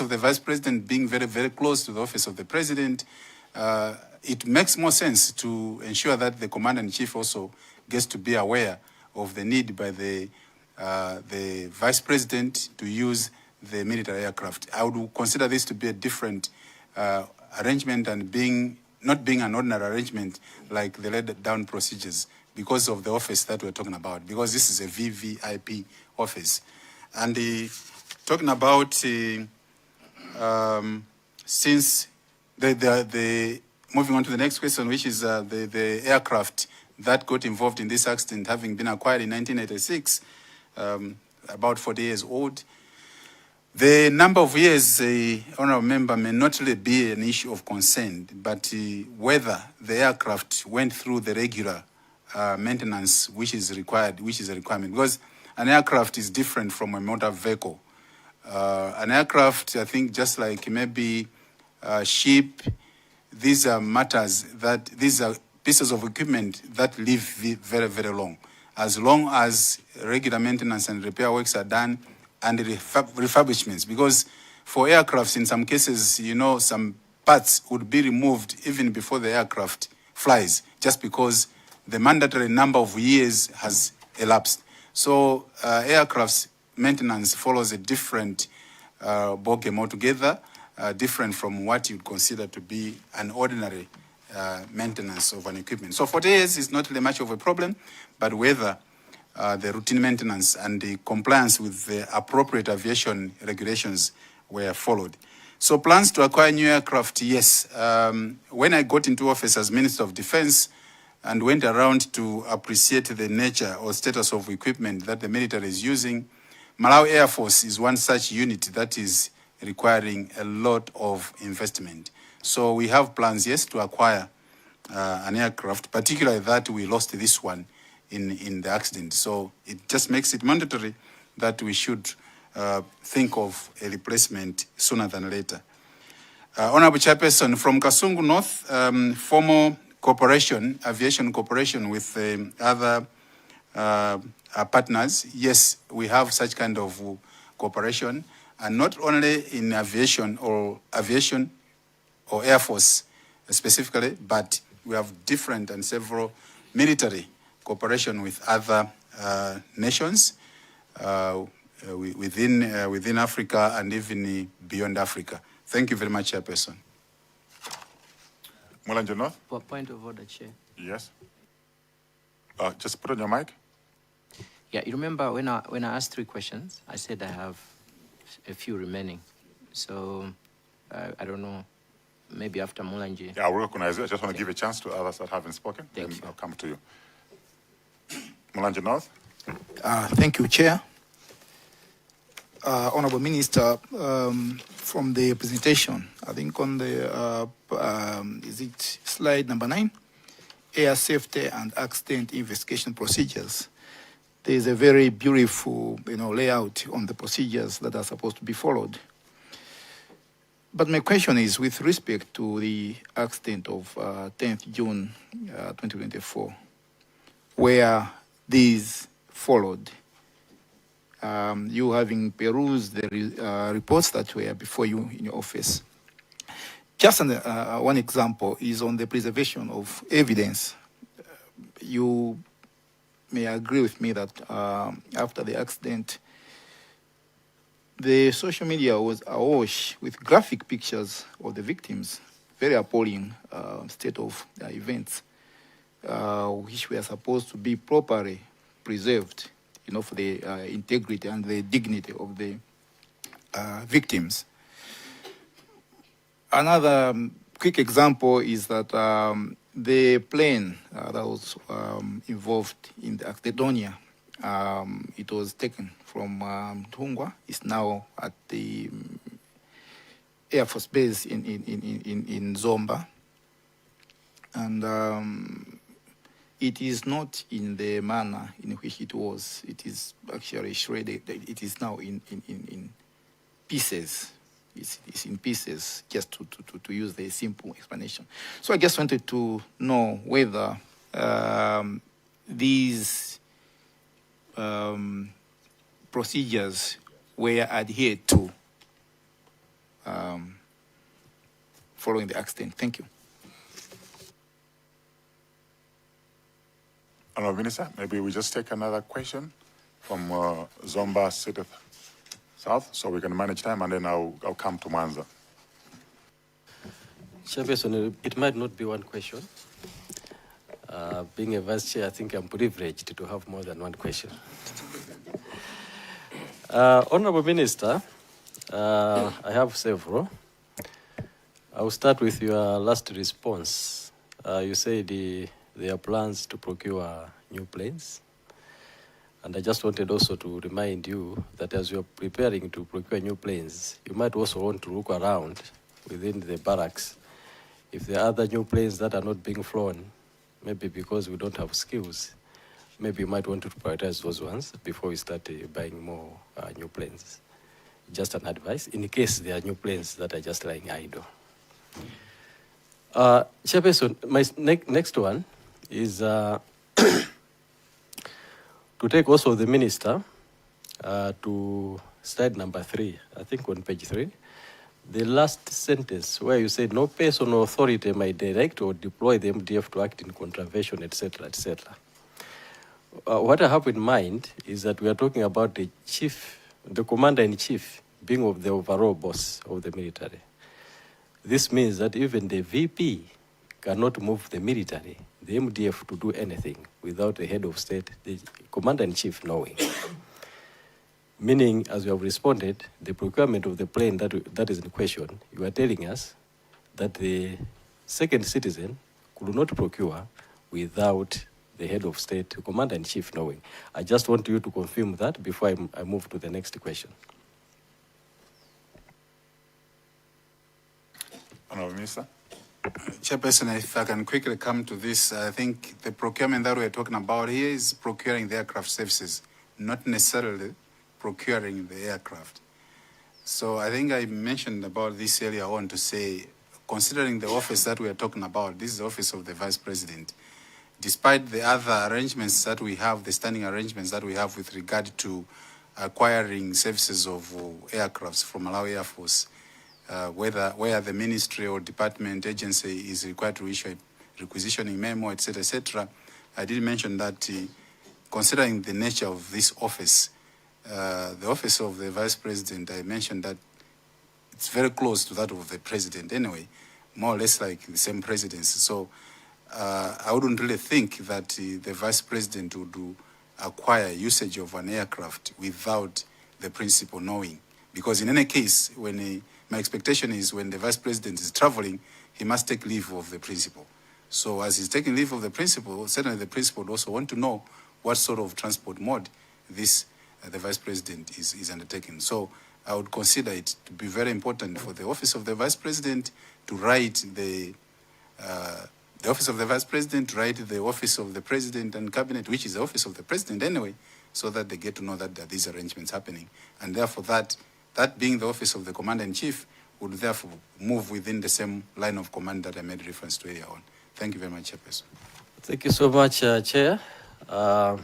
of the vice president being very, very close to the office of the president. It makes more sense to ensure that the commander-in-chief also gets to be aware of the need by the vice president to use the military aircraft. I would consider this to be a different arrangement and not being an ordinary arrangement like the laid down procedures, because of the office that we're talking about, because this is a VVIP office. And talking about since moving on to the next question, which is the aircraft that got involved in this accident having been acquired in 1986, about 40 years old. The number of years, honourable member, may not really be an issue of concern, but whether the aircraft went through the regular maintenance which is a requirement, because an aircraft is different from a motor vehicle. An aircraft, I think, just like maybe a ship, these are these are pieces of equipment that live very, very long. As long as regular maintenance and repair works are done, and refurbishments, because for aircrafts, in some cases, some parts would be removed even before the aircraft flies, just because the mandatory number of years has elapsed. So aircraft's maintenance follows a different ballgame altogether, different from what you'd consider to be an ordinary maintenance of an equipment. So 40 years is not really much of a problem, but whether the routine maintenance and the compliance with the appropriate aviation regulations were followed. So plans to acquire new aircraft, yes. When I got into office as Minister of Defense and went around to appreciate the nature or status of equipment that the military is using, Malawi Air Force is one such unit that is requiring a lot of investment. So we have plans, yes, to acquire an aircraft, particularly that we lost this one in the accident. So it just makes it mandatory that we should think of a replacement sooner than later. Honorable Chairperson, from Kasungu North, formal cooperation, aviation cooperation with other partners, yes, we have such kind of cooperation, and not only in aviation or Air Force specifically, but we have different and several military cooperation with other nations within Africa and even beyond Africa. Thank you very much, Chairperson. Mulanje North? For point of order, Chair. Yes. Just put on your mic. Yeah, you remember when I asked 3 questions, I said I have a few remaining. So I don't know, maybe after Mulanje. Yeah, I will recognize it. I just want to give a chance to others that haven't spoken. Then I'll come to you. Mulanje North? Thank you, Chair. Honorable Minister, from the presentation, I think on the, is it slide number 9? Air safety and accident investigation procedures. There is a very beautiful, layout on the procedures that are supposed to be followed. But my question is with respect to the accident of 10th June 2024, where these followed, you having perused the reports that were before you in your office. Just one example is on the preservation of evidence. You may agree with me that after the accident, the social media was awash with graphic pictures of the victims, very appalling state of events, which were supposed to be properly preserved, for the integrity and the dignity of the victims. Another quick example is that the plane that was involved in the Actedonia, it was taken from Tungwa. It's now at the Air Force Base in Zomba. And it is not in the manner in which it was. It is actually shredded. It is now in pieces. It's in pieces, just to use the simple explanation. So I just wanted to know whether these procedures were adhered to following the accident. Thank you. Honourable Minister, maybe we just take another question from Zomba City South, so we can manage time, and then I'll come to Mwanza. Chairperson, it might not be one question. Being a vice chair, I think I'm privileged to have more than one question. Honourable Minister, I have several. I will start with your last response. You said there are plans to procure new planes. And I just wanted also to remind you that as you are preparing to procure new planes, you might also want to look around within the barracks. If there are other new planes that are not being flown, maybe because we don't have skills, maybe you might want to prioritize those ones before we start buying more new planes. Just an advice, in case there are new planes that are just lying idle. Chairperson, my next one is to take also the minister to slide number 3, I think on page 3, the last sentence where you say no person or authority may direct or deploy the MDF to act in contravention, etc., etc. What I have in mind is that we are talking about the chief, the commander-in-chief being of the overall boss of the military. This means that even the VP cannot move the military, the MDF, to do anything without the head of state, the commander-in-chief, knowing. Meaning, as you have responded, the procurement of the plane that is in question, you are telling us that the second citizen could not procure without the head of state, the commander-in-chief, knowing. I just want you to confirm that before I move to the next question. Honourable Minister. Chairperson, if I can quickly come to this, I think the procurement that we're talking about here is procuring the aircraft services, not necessarily procuring the aircraft. So I think I mentioned about this earlier on to say considering the office that we are talking about, this is the office of the Vice President. Despite the other arrangements that we have, the standing arrangements that we have with regard to acquiring services of aircrafts from Malawi Air Force, where the ministry or department agency is required to issue a requisitioning memo, etc., I did mention that considering the nature of this office, the office of the Vice President, I mentioned that it's very close to that of the President anyway, more or less like the same presidency. So I wouldn't really think that the Vice President would acquire usage of an aircraft without the principal knowing. Because in any case, my expectation is when the Vice President is traveling, he must take leave of the principal. So as he's taking leave of the principal, certainly the principal would also want to know what sort of transport mode the Vice President is undertaking. So I would consider it to be very important for the Office of the Vice President to write the Office of the Vice President to write the Office of the President and Cabinet, which is the Office of the President anyway, so that they get to know that there are these arrangements happening. And therefore that being the Office of the Commander-in-Chief would therefore move within the same line of command that I made reference to earlier on. Thank you very much, Chairperson. Thank you so much, Chair. I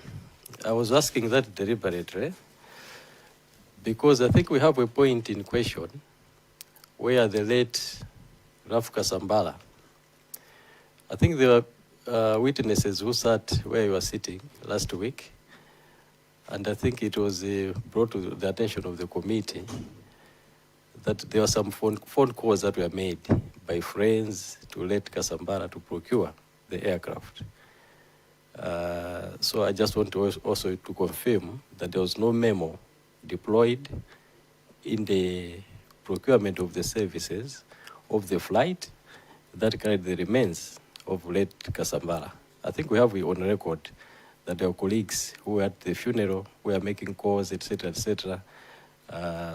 was asking that deliberately because I think we have a point in question where the late Raf Kasambala, I think there were witnesses who sat where you were sitting last week, and I think it was brought to the attention of the committee that there were some phone calls that were made by friends to let Kasambala to procure the aircraft. So I just want to also to confirm that there was no memo deployed in the procurement of the services of the flight that carried the remains of late Kasambala. I think we have on record that our colleagues who were at the funeral were making calls, etc., etc.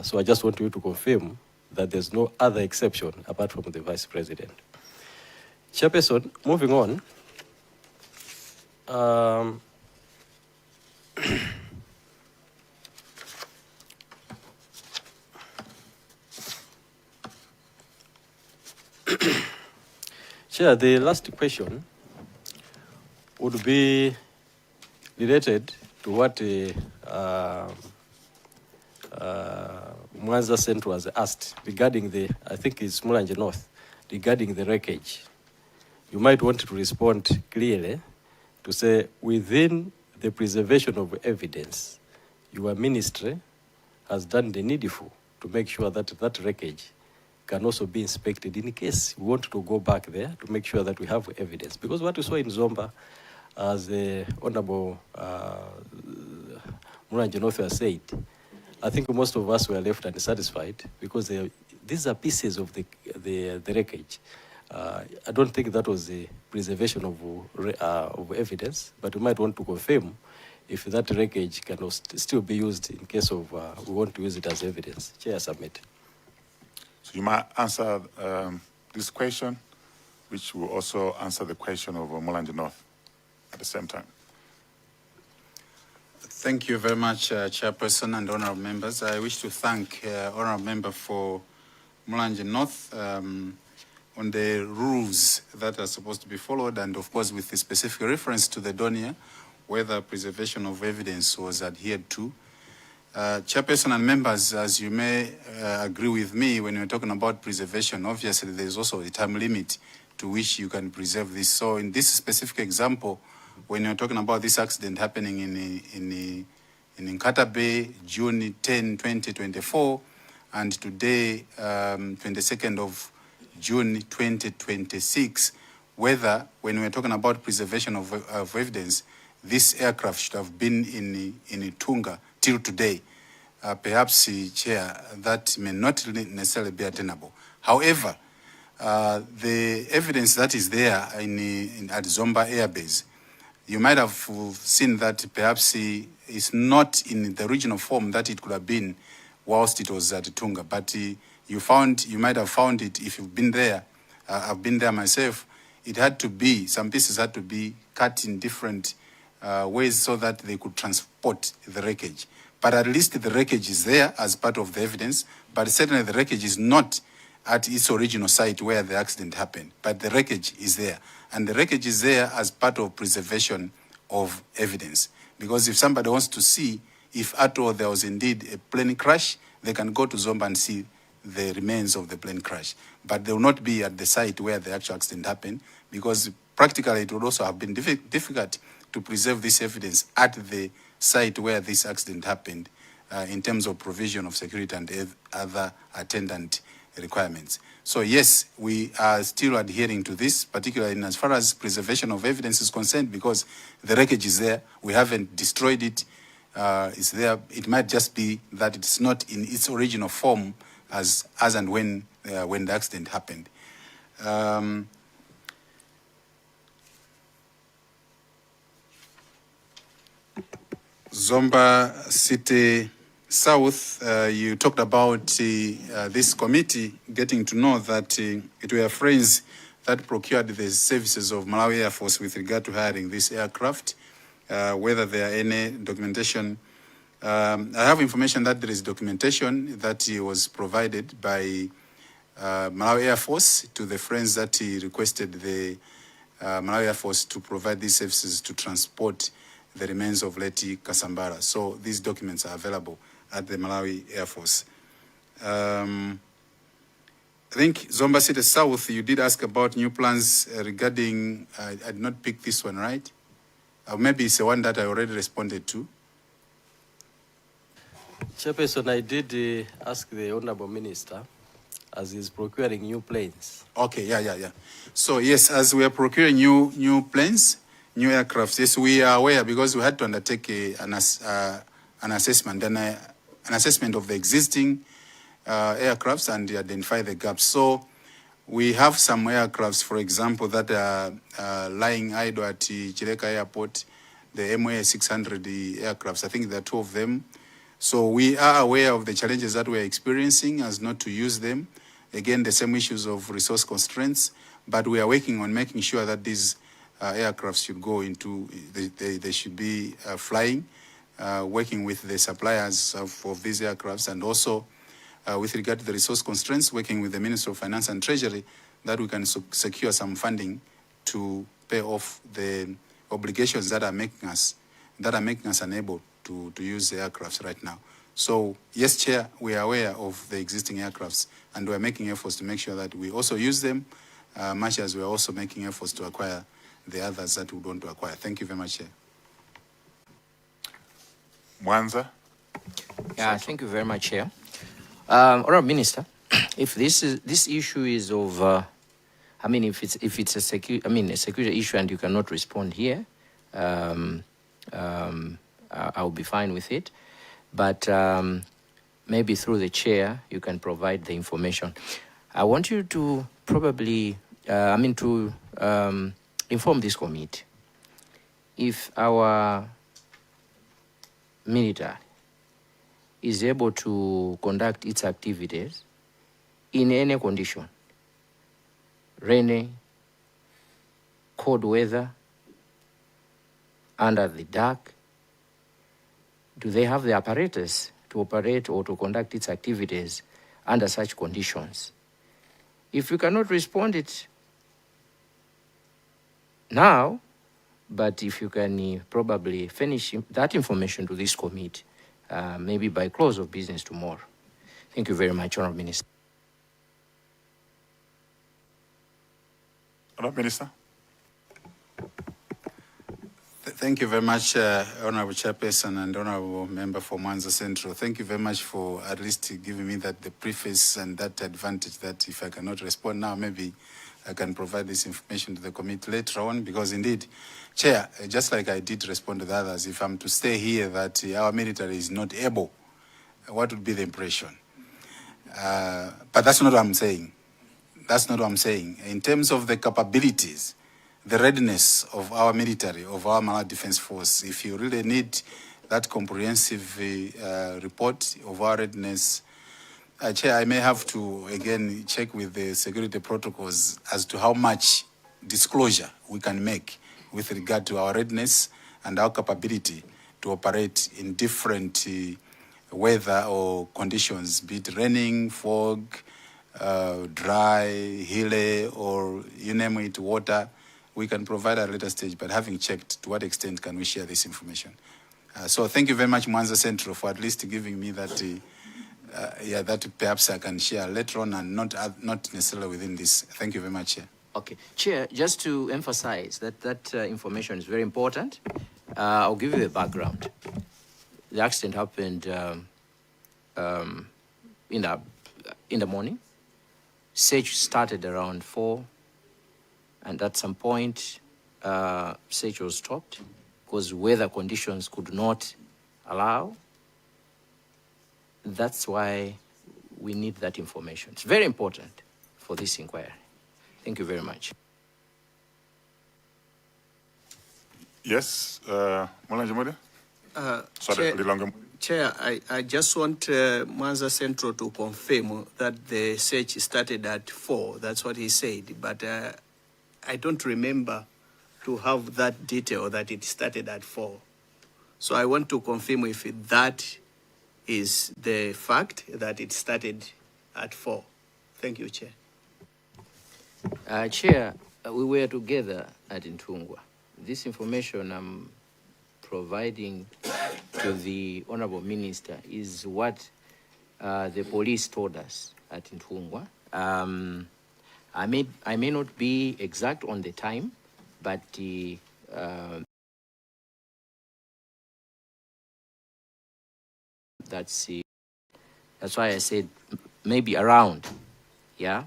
So I just want you to confirm that there's no other exception apart from the Vice President. Chairperson, moving on. Chair, the last question would be related to what Mwanza Central was asked regarding the, I think it's Mulanje North, regarding the wreckage. You might want to respond clearly to say, within the preservation of evidence, your ministry has done the needful to make sure that that wreckage can also be inspected in case we want to go back there to make sure that we have evidence. Because what we saw in Zomba, as the Honorable Mulanje North has said, I think most of us were left unsatisfied because these are pieces of the wreckage. I don't think that was the preservation of evidence, but we might want to confirm if that wreckage can still be used in case of we want to use it as evidence. Chair, submit. So you might answer this question, which will also answer the question of Mulanje North at the same time. Thank you very much, Chairperson and honorable members. I wish to thank honorable member for Mulanje North on the rules that are supposed to be followed, and of course with the specific reference to the donia, whether preservation of evidence was adhered to. Chairperson and members, as you may agree with me, when you're talking about preservation, obviously there's also a time limit to which you can preserve this. So in this specific example, when you're talking about this accident happening in Nkata Bay, June 10, 2024, and today, 22nd of June 2026, whether when we're talking about preservation of evidence, this aircraft should have been in Tunga till today. Perhaps, Chair, that may not necessarily be attainable. However, the evidence that is there at Zomba Air Base, you might have seen that perhaps it's not in the original form that it could have been whilst it was at Tunga, but you might have found it if you've been there. I've been there myself. It had to be, some pieces had to be cut in different ways so that they could transport the wreckage. But at least the wreckage is there as part of the evidence, but certainly the wreckage is not at its original site where the accident happened, but the wreckage is there. And the wreckage is there as part of preservation of evidence. Because if somebody wants to see if at all there was indeed a plane crash, they can go to Zomba and see the remains of the plane crash. But they will not be at the site where the actual accident happened, because practically it would also have been difficult to preserve this evidence at the site where this accident happened in terms of provision of security and other attendant requirements. So yes, we are still adhering to this, particularly in as far as preservation of evidence is concerned, because the wreckage is there. We haven't destroyed it. It's there. It might just be that it's not in its original form as and when the accident happened. Zomba City South, you talked about this committee getting to know that it were friends that procured the services of Malawi Air Force with regard to hiring this aircraft, whether there are any documentation. I have information that there is documentation that was provided by Malawi Air Force to the friends that he requested the Malawi Air Force to provide these services to transport the remains of Leti Kasambara. So these documents are available at the Malawi Air Force. I think Zomba City South, you did ask about new plans regarding, I did not pick this one, right? Maybe it's the one that I already responded to. Chairperson, I did ask the Honorable Minister, as he's procuring new planes. Okay, yeah. So yes, as we are procuring new planes, new aircrafts, yes, we are aware, because we had to undertake an assessment, an assessment of the existing aircrafts and identify the gaps. So we have some aircrafts, for example, that are lying idle at Chileka Airport, the MOA 600 aircrafts. I think there are 2 of them. So we are aware of the challenges that we're experiencing as not to use them. Again, the same issues of resource constraints, but we are working on making sure that these aircrafts should go into, they should be flying, working with the suppliers of these aircrafts, and also with regard to the resource constraints, working with the Ministry of Finance and Treasury, that we can secure some funding to pay off the obligations that are making us unable to use the aircrafts right now. So yes, Chair, we are aware of the existing aircrafts, and we are making efforts to make sure that we also use them, much as we are also making efforts to acquire the others that we want to acquire. Thank you very much, Chair. Mwanza. Yeah, thank you very much, Chair. Honourable Minister, if this issue is of, if it's a security issue and you cannot respond here, I'll be fine with it. But maybe through the chair, you can provide the information. I want you to probably, inform this committee if our military is able to conduct its activities in any condition, rainy, cold weather, under the dark. Do they have the apparatus to operate or to conduct its activities under such conditions? If you cannot respond it now, but if you can probably finish that information to this committee, maybe by close of business tomorrow. Thank you very much, Honourable Minister. Honourable Minister. Thank you very much, Honourable Chairperson and Honourable Member for Mwanza Central. Thank you very much for at least giving me the preface and that advantage that if I cannot respond now, maybe I can provide this information to the committee later on, because indeed, Chair, just like I did respond to the others, if I'm to stay here that our military is not able, what would be the impression? But that's not what I'm saying. That's not what I'm saying. In terms of the capabilities, the readiness of our military, of our Malawi Defense Force, if you really need that comprehensive report of our readiness, Chair, I may have to, again, check with the security protocols as to how much disclosure we can make with regard to our readiness and our capability to operate in different weather or conditions, be it raining, fog, dry, hilly, or you name it, water, we can provide at a later stage, but having checked to what extent can we share this information. So thank you very much, Mwanza Central, for at least giving me that, that perhaps I can share later on and not necessarily within this. Thank you very much, Chair. Okay. Chair, just to emphasize that information is very important, I'll give you the background. The accident happened in the morning. Search started around 4, and at some point, search was stopped because weather conditions could not allow. That's why we need that information. It's very important for this inquiry. Thank you very much. Yes, Mulanje Mode? Sorry, Chair, Chair, I just want Mwanza Central to confirm that the search started at 4. That's what he said. But I don't remember to have that detail that it started at 4. So I want to confirm if that is the fact that it started at 4. Thank you, Chair. Chair, we were together at Ntungwa. This information I'm providing to the Honorable Minister is what the police told us at Ntungwa. I may not be exact on the time, but that's why I said maybe around, yeah.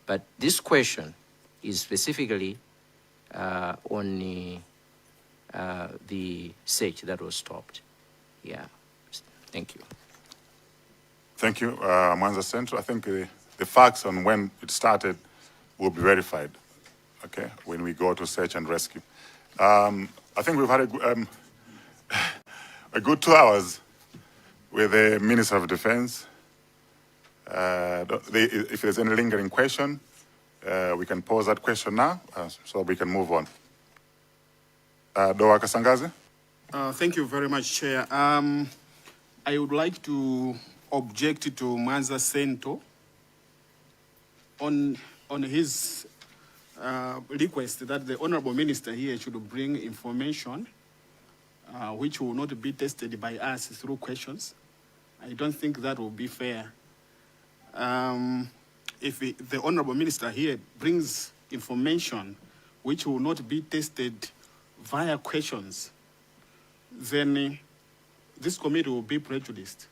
But this question is specifically on the search that was stopped. Yeah, thank you. Thank you, Mwanza Central. I think the facts on when it started will be verified, okay, when we go to search and rescue. I think we've had a good 2 hours with the Minister of Defense. If there's any lingering question, we can pose that question now so we can move on. Doa Kasangazi? Thank you very much, Chair. I would like to object to Mwanza Central on his request that the Honorable Minister here should bring information which will not be tested by us through questions. I don't think that will be fair. If the Honorable Minister here brings information which will not be tested via questions, then this committee will be prejudiced.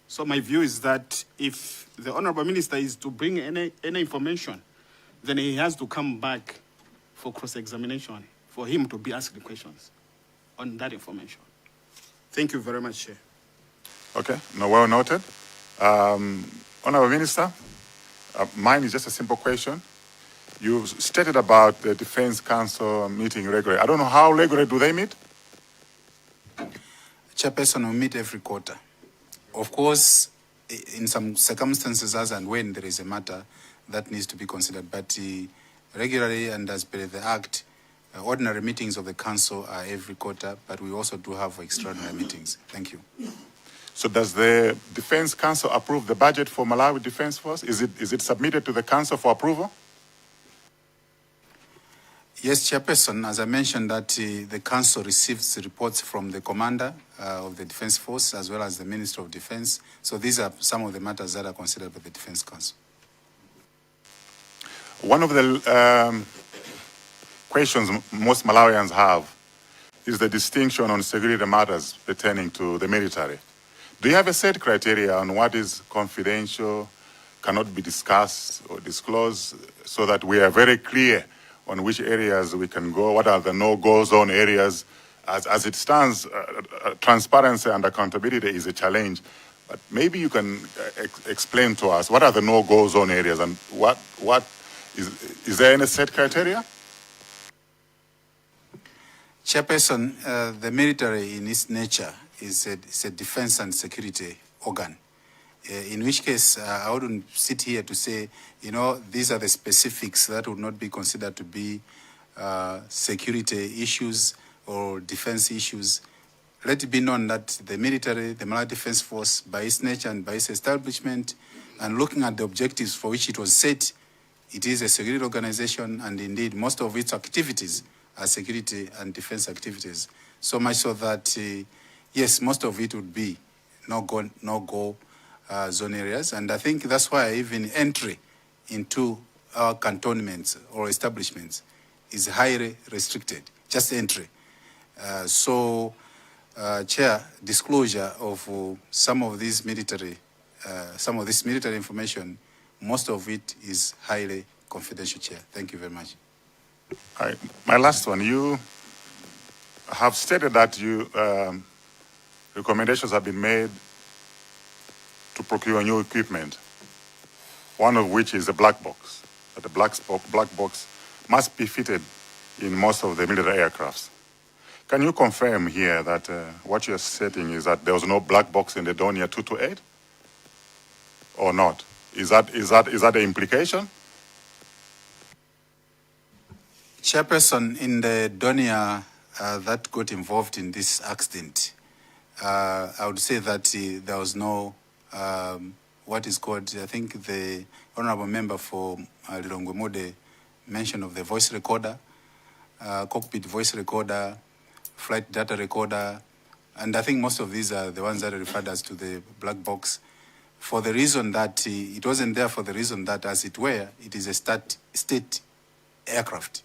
So my view is that if the Honorable Minister is to bring any information, then he has to come back for cross-examination, for him to be asked the questions on that information. Thank you very much, Chair. Okay, no, well noted. Honorable Minister, mine is just a simple question. You stated about the Defense Council meeting regularly. I don't know how regularly do they meet? Chairperson will meet every quarter. Of course, in some circumstances, as and when there is a matter that needs to be considered, but regularly and as per the Act, ordinary meetings of the Council are every quarter, but we also do have extraordinary meetings. Thank you. So does the Defense Council approve the budget for Malawi Defense Force? Is it submitted to the Council for approval? Yes, Chairperson, as I mentioned that the Council receives reports from the Commander of the Defense Force as well as the Minister of Defense. So these are some of the matters that are considered by the Defense Council. One of the questions most Malawians have is the distinction on security matters pertaining to the military. Do you have a set criteria on what is confidential, cannot be discussed or disclosed, so that we are very clear on which areas we can go, what are the no-go zone areas? As it stands, transparency and accountability is a challenge, but maybe you can explain to us what are the no-go zone areas and what is there any set criteria? Chairperson, the military in its nature is a defense and security organ. In which case, I wouldn't sit here to say, you know, these are the specifics that would not be considered to be security issues or defense issues. Let it be known that the military, the Malawi Defense Force, by its nature and by its establishment, And looking at the objectives for which it was set, it is a security organization, and indeed most of its activities are security and defense activities. So much so that, yes, most of it would be no-go zone areas. And I think that's why even entry into our cantonments or establishments is highly restricted, just entry. Chair, disclosure of some of this military information, most of it is highly confidential, Chair. Thank you very much. My last one, you have stated that recommendations have been made to procure new equipment, one of which is a black box. That the black box must be fitted in most of the military aircrafts. Can you confirm here that what you're stating is that there was no black box in the Donia 228, or not? Is that the implication? Chairperson, in the Donia that got involved in this accident, I would say that there was no what is called, I think the honorable member for Lilongwe Mode mentioned of the voice recorder, cockpit voice recorder, flight data recorder, and I think most of these are the ones that are referred as to the black box, for the reason that it wasn't there, for the reason that, as it were, it is a state aircraft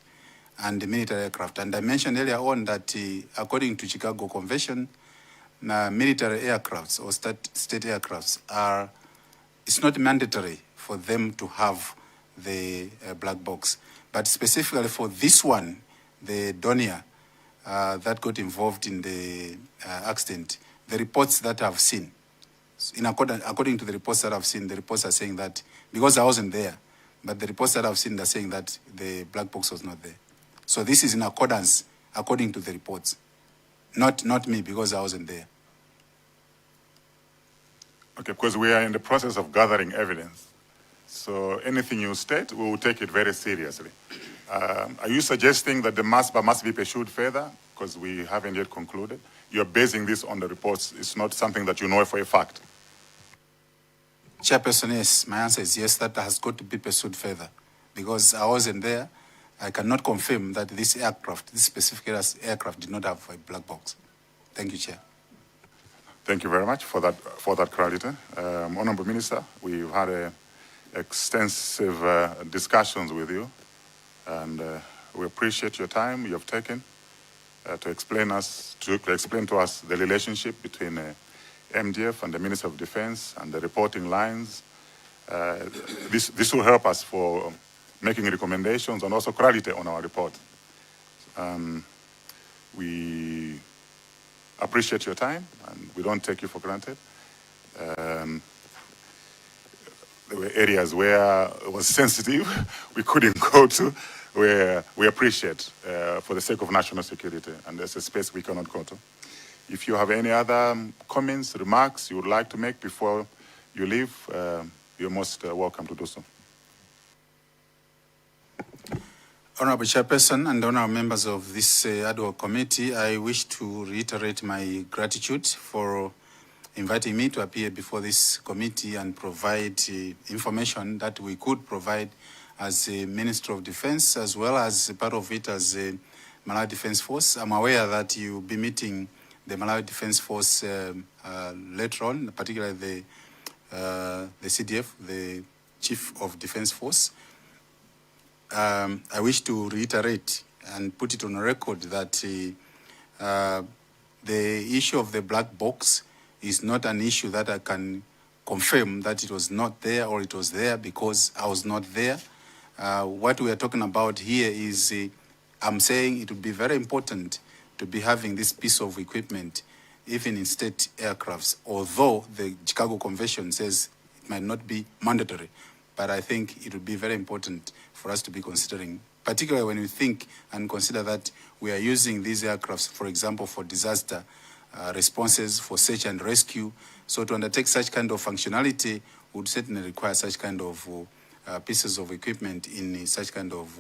and military aircraft. And I mentioned earlier on that according to Chicago Convention, military aircrafts or state aircrafts it's not mandatory for them to have the black box. But specifically for this one, the Donia, that got involved in the accident, the reports that I've seen, according to the reports that I've seen, the reports are saying that, because I wasn't there, but the reports that I've seen are saying that the black box was not there. So this is in accordance, according to the reports. Not me, because I wasn't there. Okay, because we are in the process of gathering evidence. So anything you state, we will take it very seriously. Are you suggesting that the MASPA must be pursued further? Because we haven't yet concluded. You're basing this on the reports. It's not something that you know for a fact. Chairperson, yes. My answer is yes, that has got to be pursued further. Because I wasn't there, I cannot confirm that this aircraft, this specific aircraft, did not have a black box. Thank you, Chair. Thank you very much for that clarity. Honorable Minister, we've had extensive discussions with you, and we appreciate your time you have taken to explain to us the relationship between MDF and the Minister of Defense and the reporting lines. This will help us for making recommendations and also clarity on our report. We appreciate your time, and we don't take you for granted. There were areas where it was sensitive, we couldn't go to, where we appreciate for the sake of national security, and there's a space we cannot go to. If you have any other comments, remarks you would like to make before you leave, you're most welcome to do so. Honorable Chairperson and honorable members of this ad hoc committee, I wish to reiterate my gratitude for inviting me to appear before this committee and provide information that we could provide as a Minister of Defense, as well as part of it as a Malawi Defense Force. I'm aware that you'll be meeting the Malawi Defense Force later on, particularly the CDF, the Chief of Defense Force. I wish to reiterate and put it on a record that the issue of the black box is not an issue that I can confirm that it was not there or it was there because I was not there. What we are talking about here is I'm saying it would be very important to be having this piece of equipment even in state aircrafts, although the Chicago Convention says it might not be mandatory. But I think it would be very important for us to be considering, particularly when we think and consider that we are using these aircrafts, for example, for disaster responses, for search and rescue. So to undertake such kind of functionality would certainly require such kind of pieces of equipment in such kind of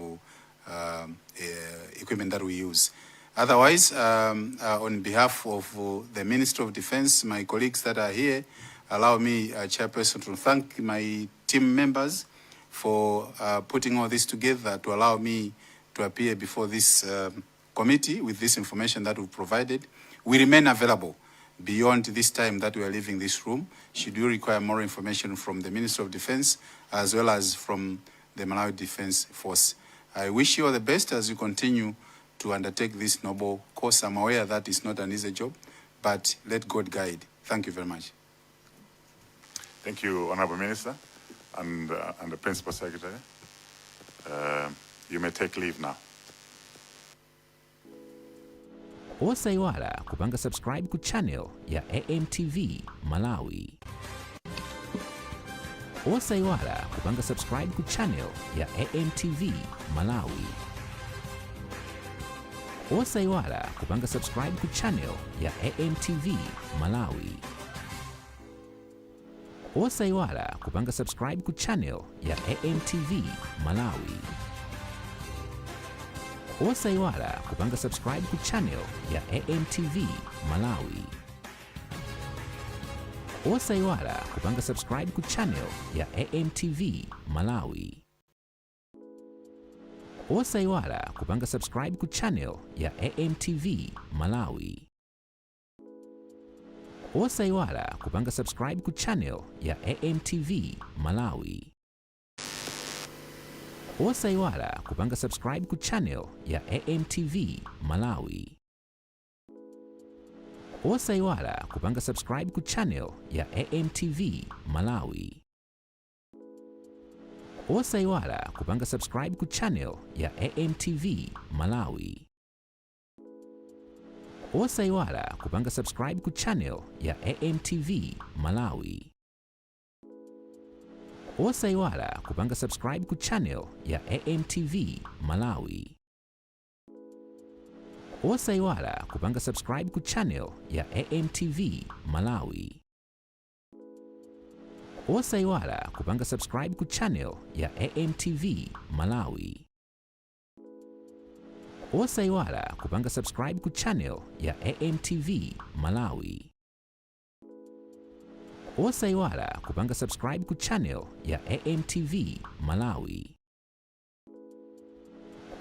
equipment that we use. Otherwise, on behalf of the Ministry of Defense, my colleagues that are here, allow me, Chairperson, to thank my team members for putting all this together to allow me to appear before this committee with this information that we've provided. We remain available beyond this time that we are leaving this room, should you require more information from the Ministry of Defense as well as from the Malawi Defense Force. I wish you all the best as you continue to undertake this noble course. I'm aware that it's not an easy job, but let God guide. Thank you very much. Thank you, Honorable Minister and the Principal Secretary. You may take leave now. Osaiwala kupanga subscribe ku channel ya AMTV Malawi. Osaiwala kupanga subscribe ku channel ya AMTV Malawi. Osaiwala kupanga subscribe ku channel ya AMTV Malawi. Osaiwala kupanga subscribe ku channel ya AMTV Malawi. Osaiwala kupanga subscribe ku channel ya AMTV Malawi. Osaiwala kupanga subscribe ku channel ya AMTV Malawi. Osaiwala kupanga subscribe ku channel ya AMTV Malawi. Osaiwala kupanga subscribe ku channel ya AMTV Malawi. Osaiwala kupanga subscribe ku channel ya AMTV Malawi. Osaiwala kupanga subscribe ku channel ya AMTV Malawi. Osaiwala kupanga subscribe ku channel ya AMTV Malawi. Osaiwala kupanga subscribe ku channel ya AMTV Malawi. Osaiwala kupanga subscribe ku channel ya AMTV Malawi. Osaiwala kupanga subscribe ku channel ya AMTV Malawi. Osaiwala kupanga subscribe ku channel ya AMTV Malawi. Osaiwala kupanga subscribe ku channel ya AMTV Malawi. Osaiwala kupanga subscribe ku channel ya AMTV Malawi.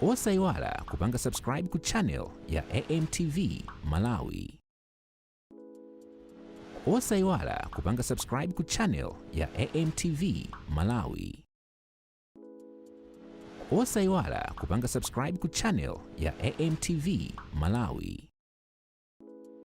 Osaiwala kupanga subscribe ku channel ya AMTV Malawi. Osaiwala kupanga subscribe ku channel ya AMTV Malawi. Osaiwala kupanga subscribe ku channel ya AMTV Malawi.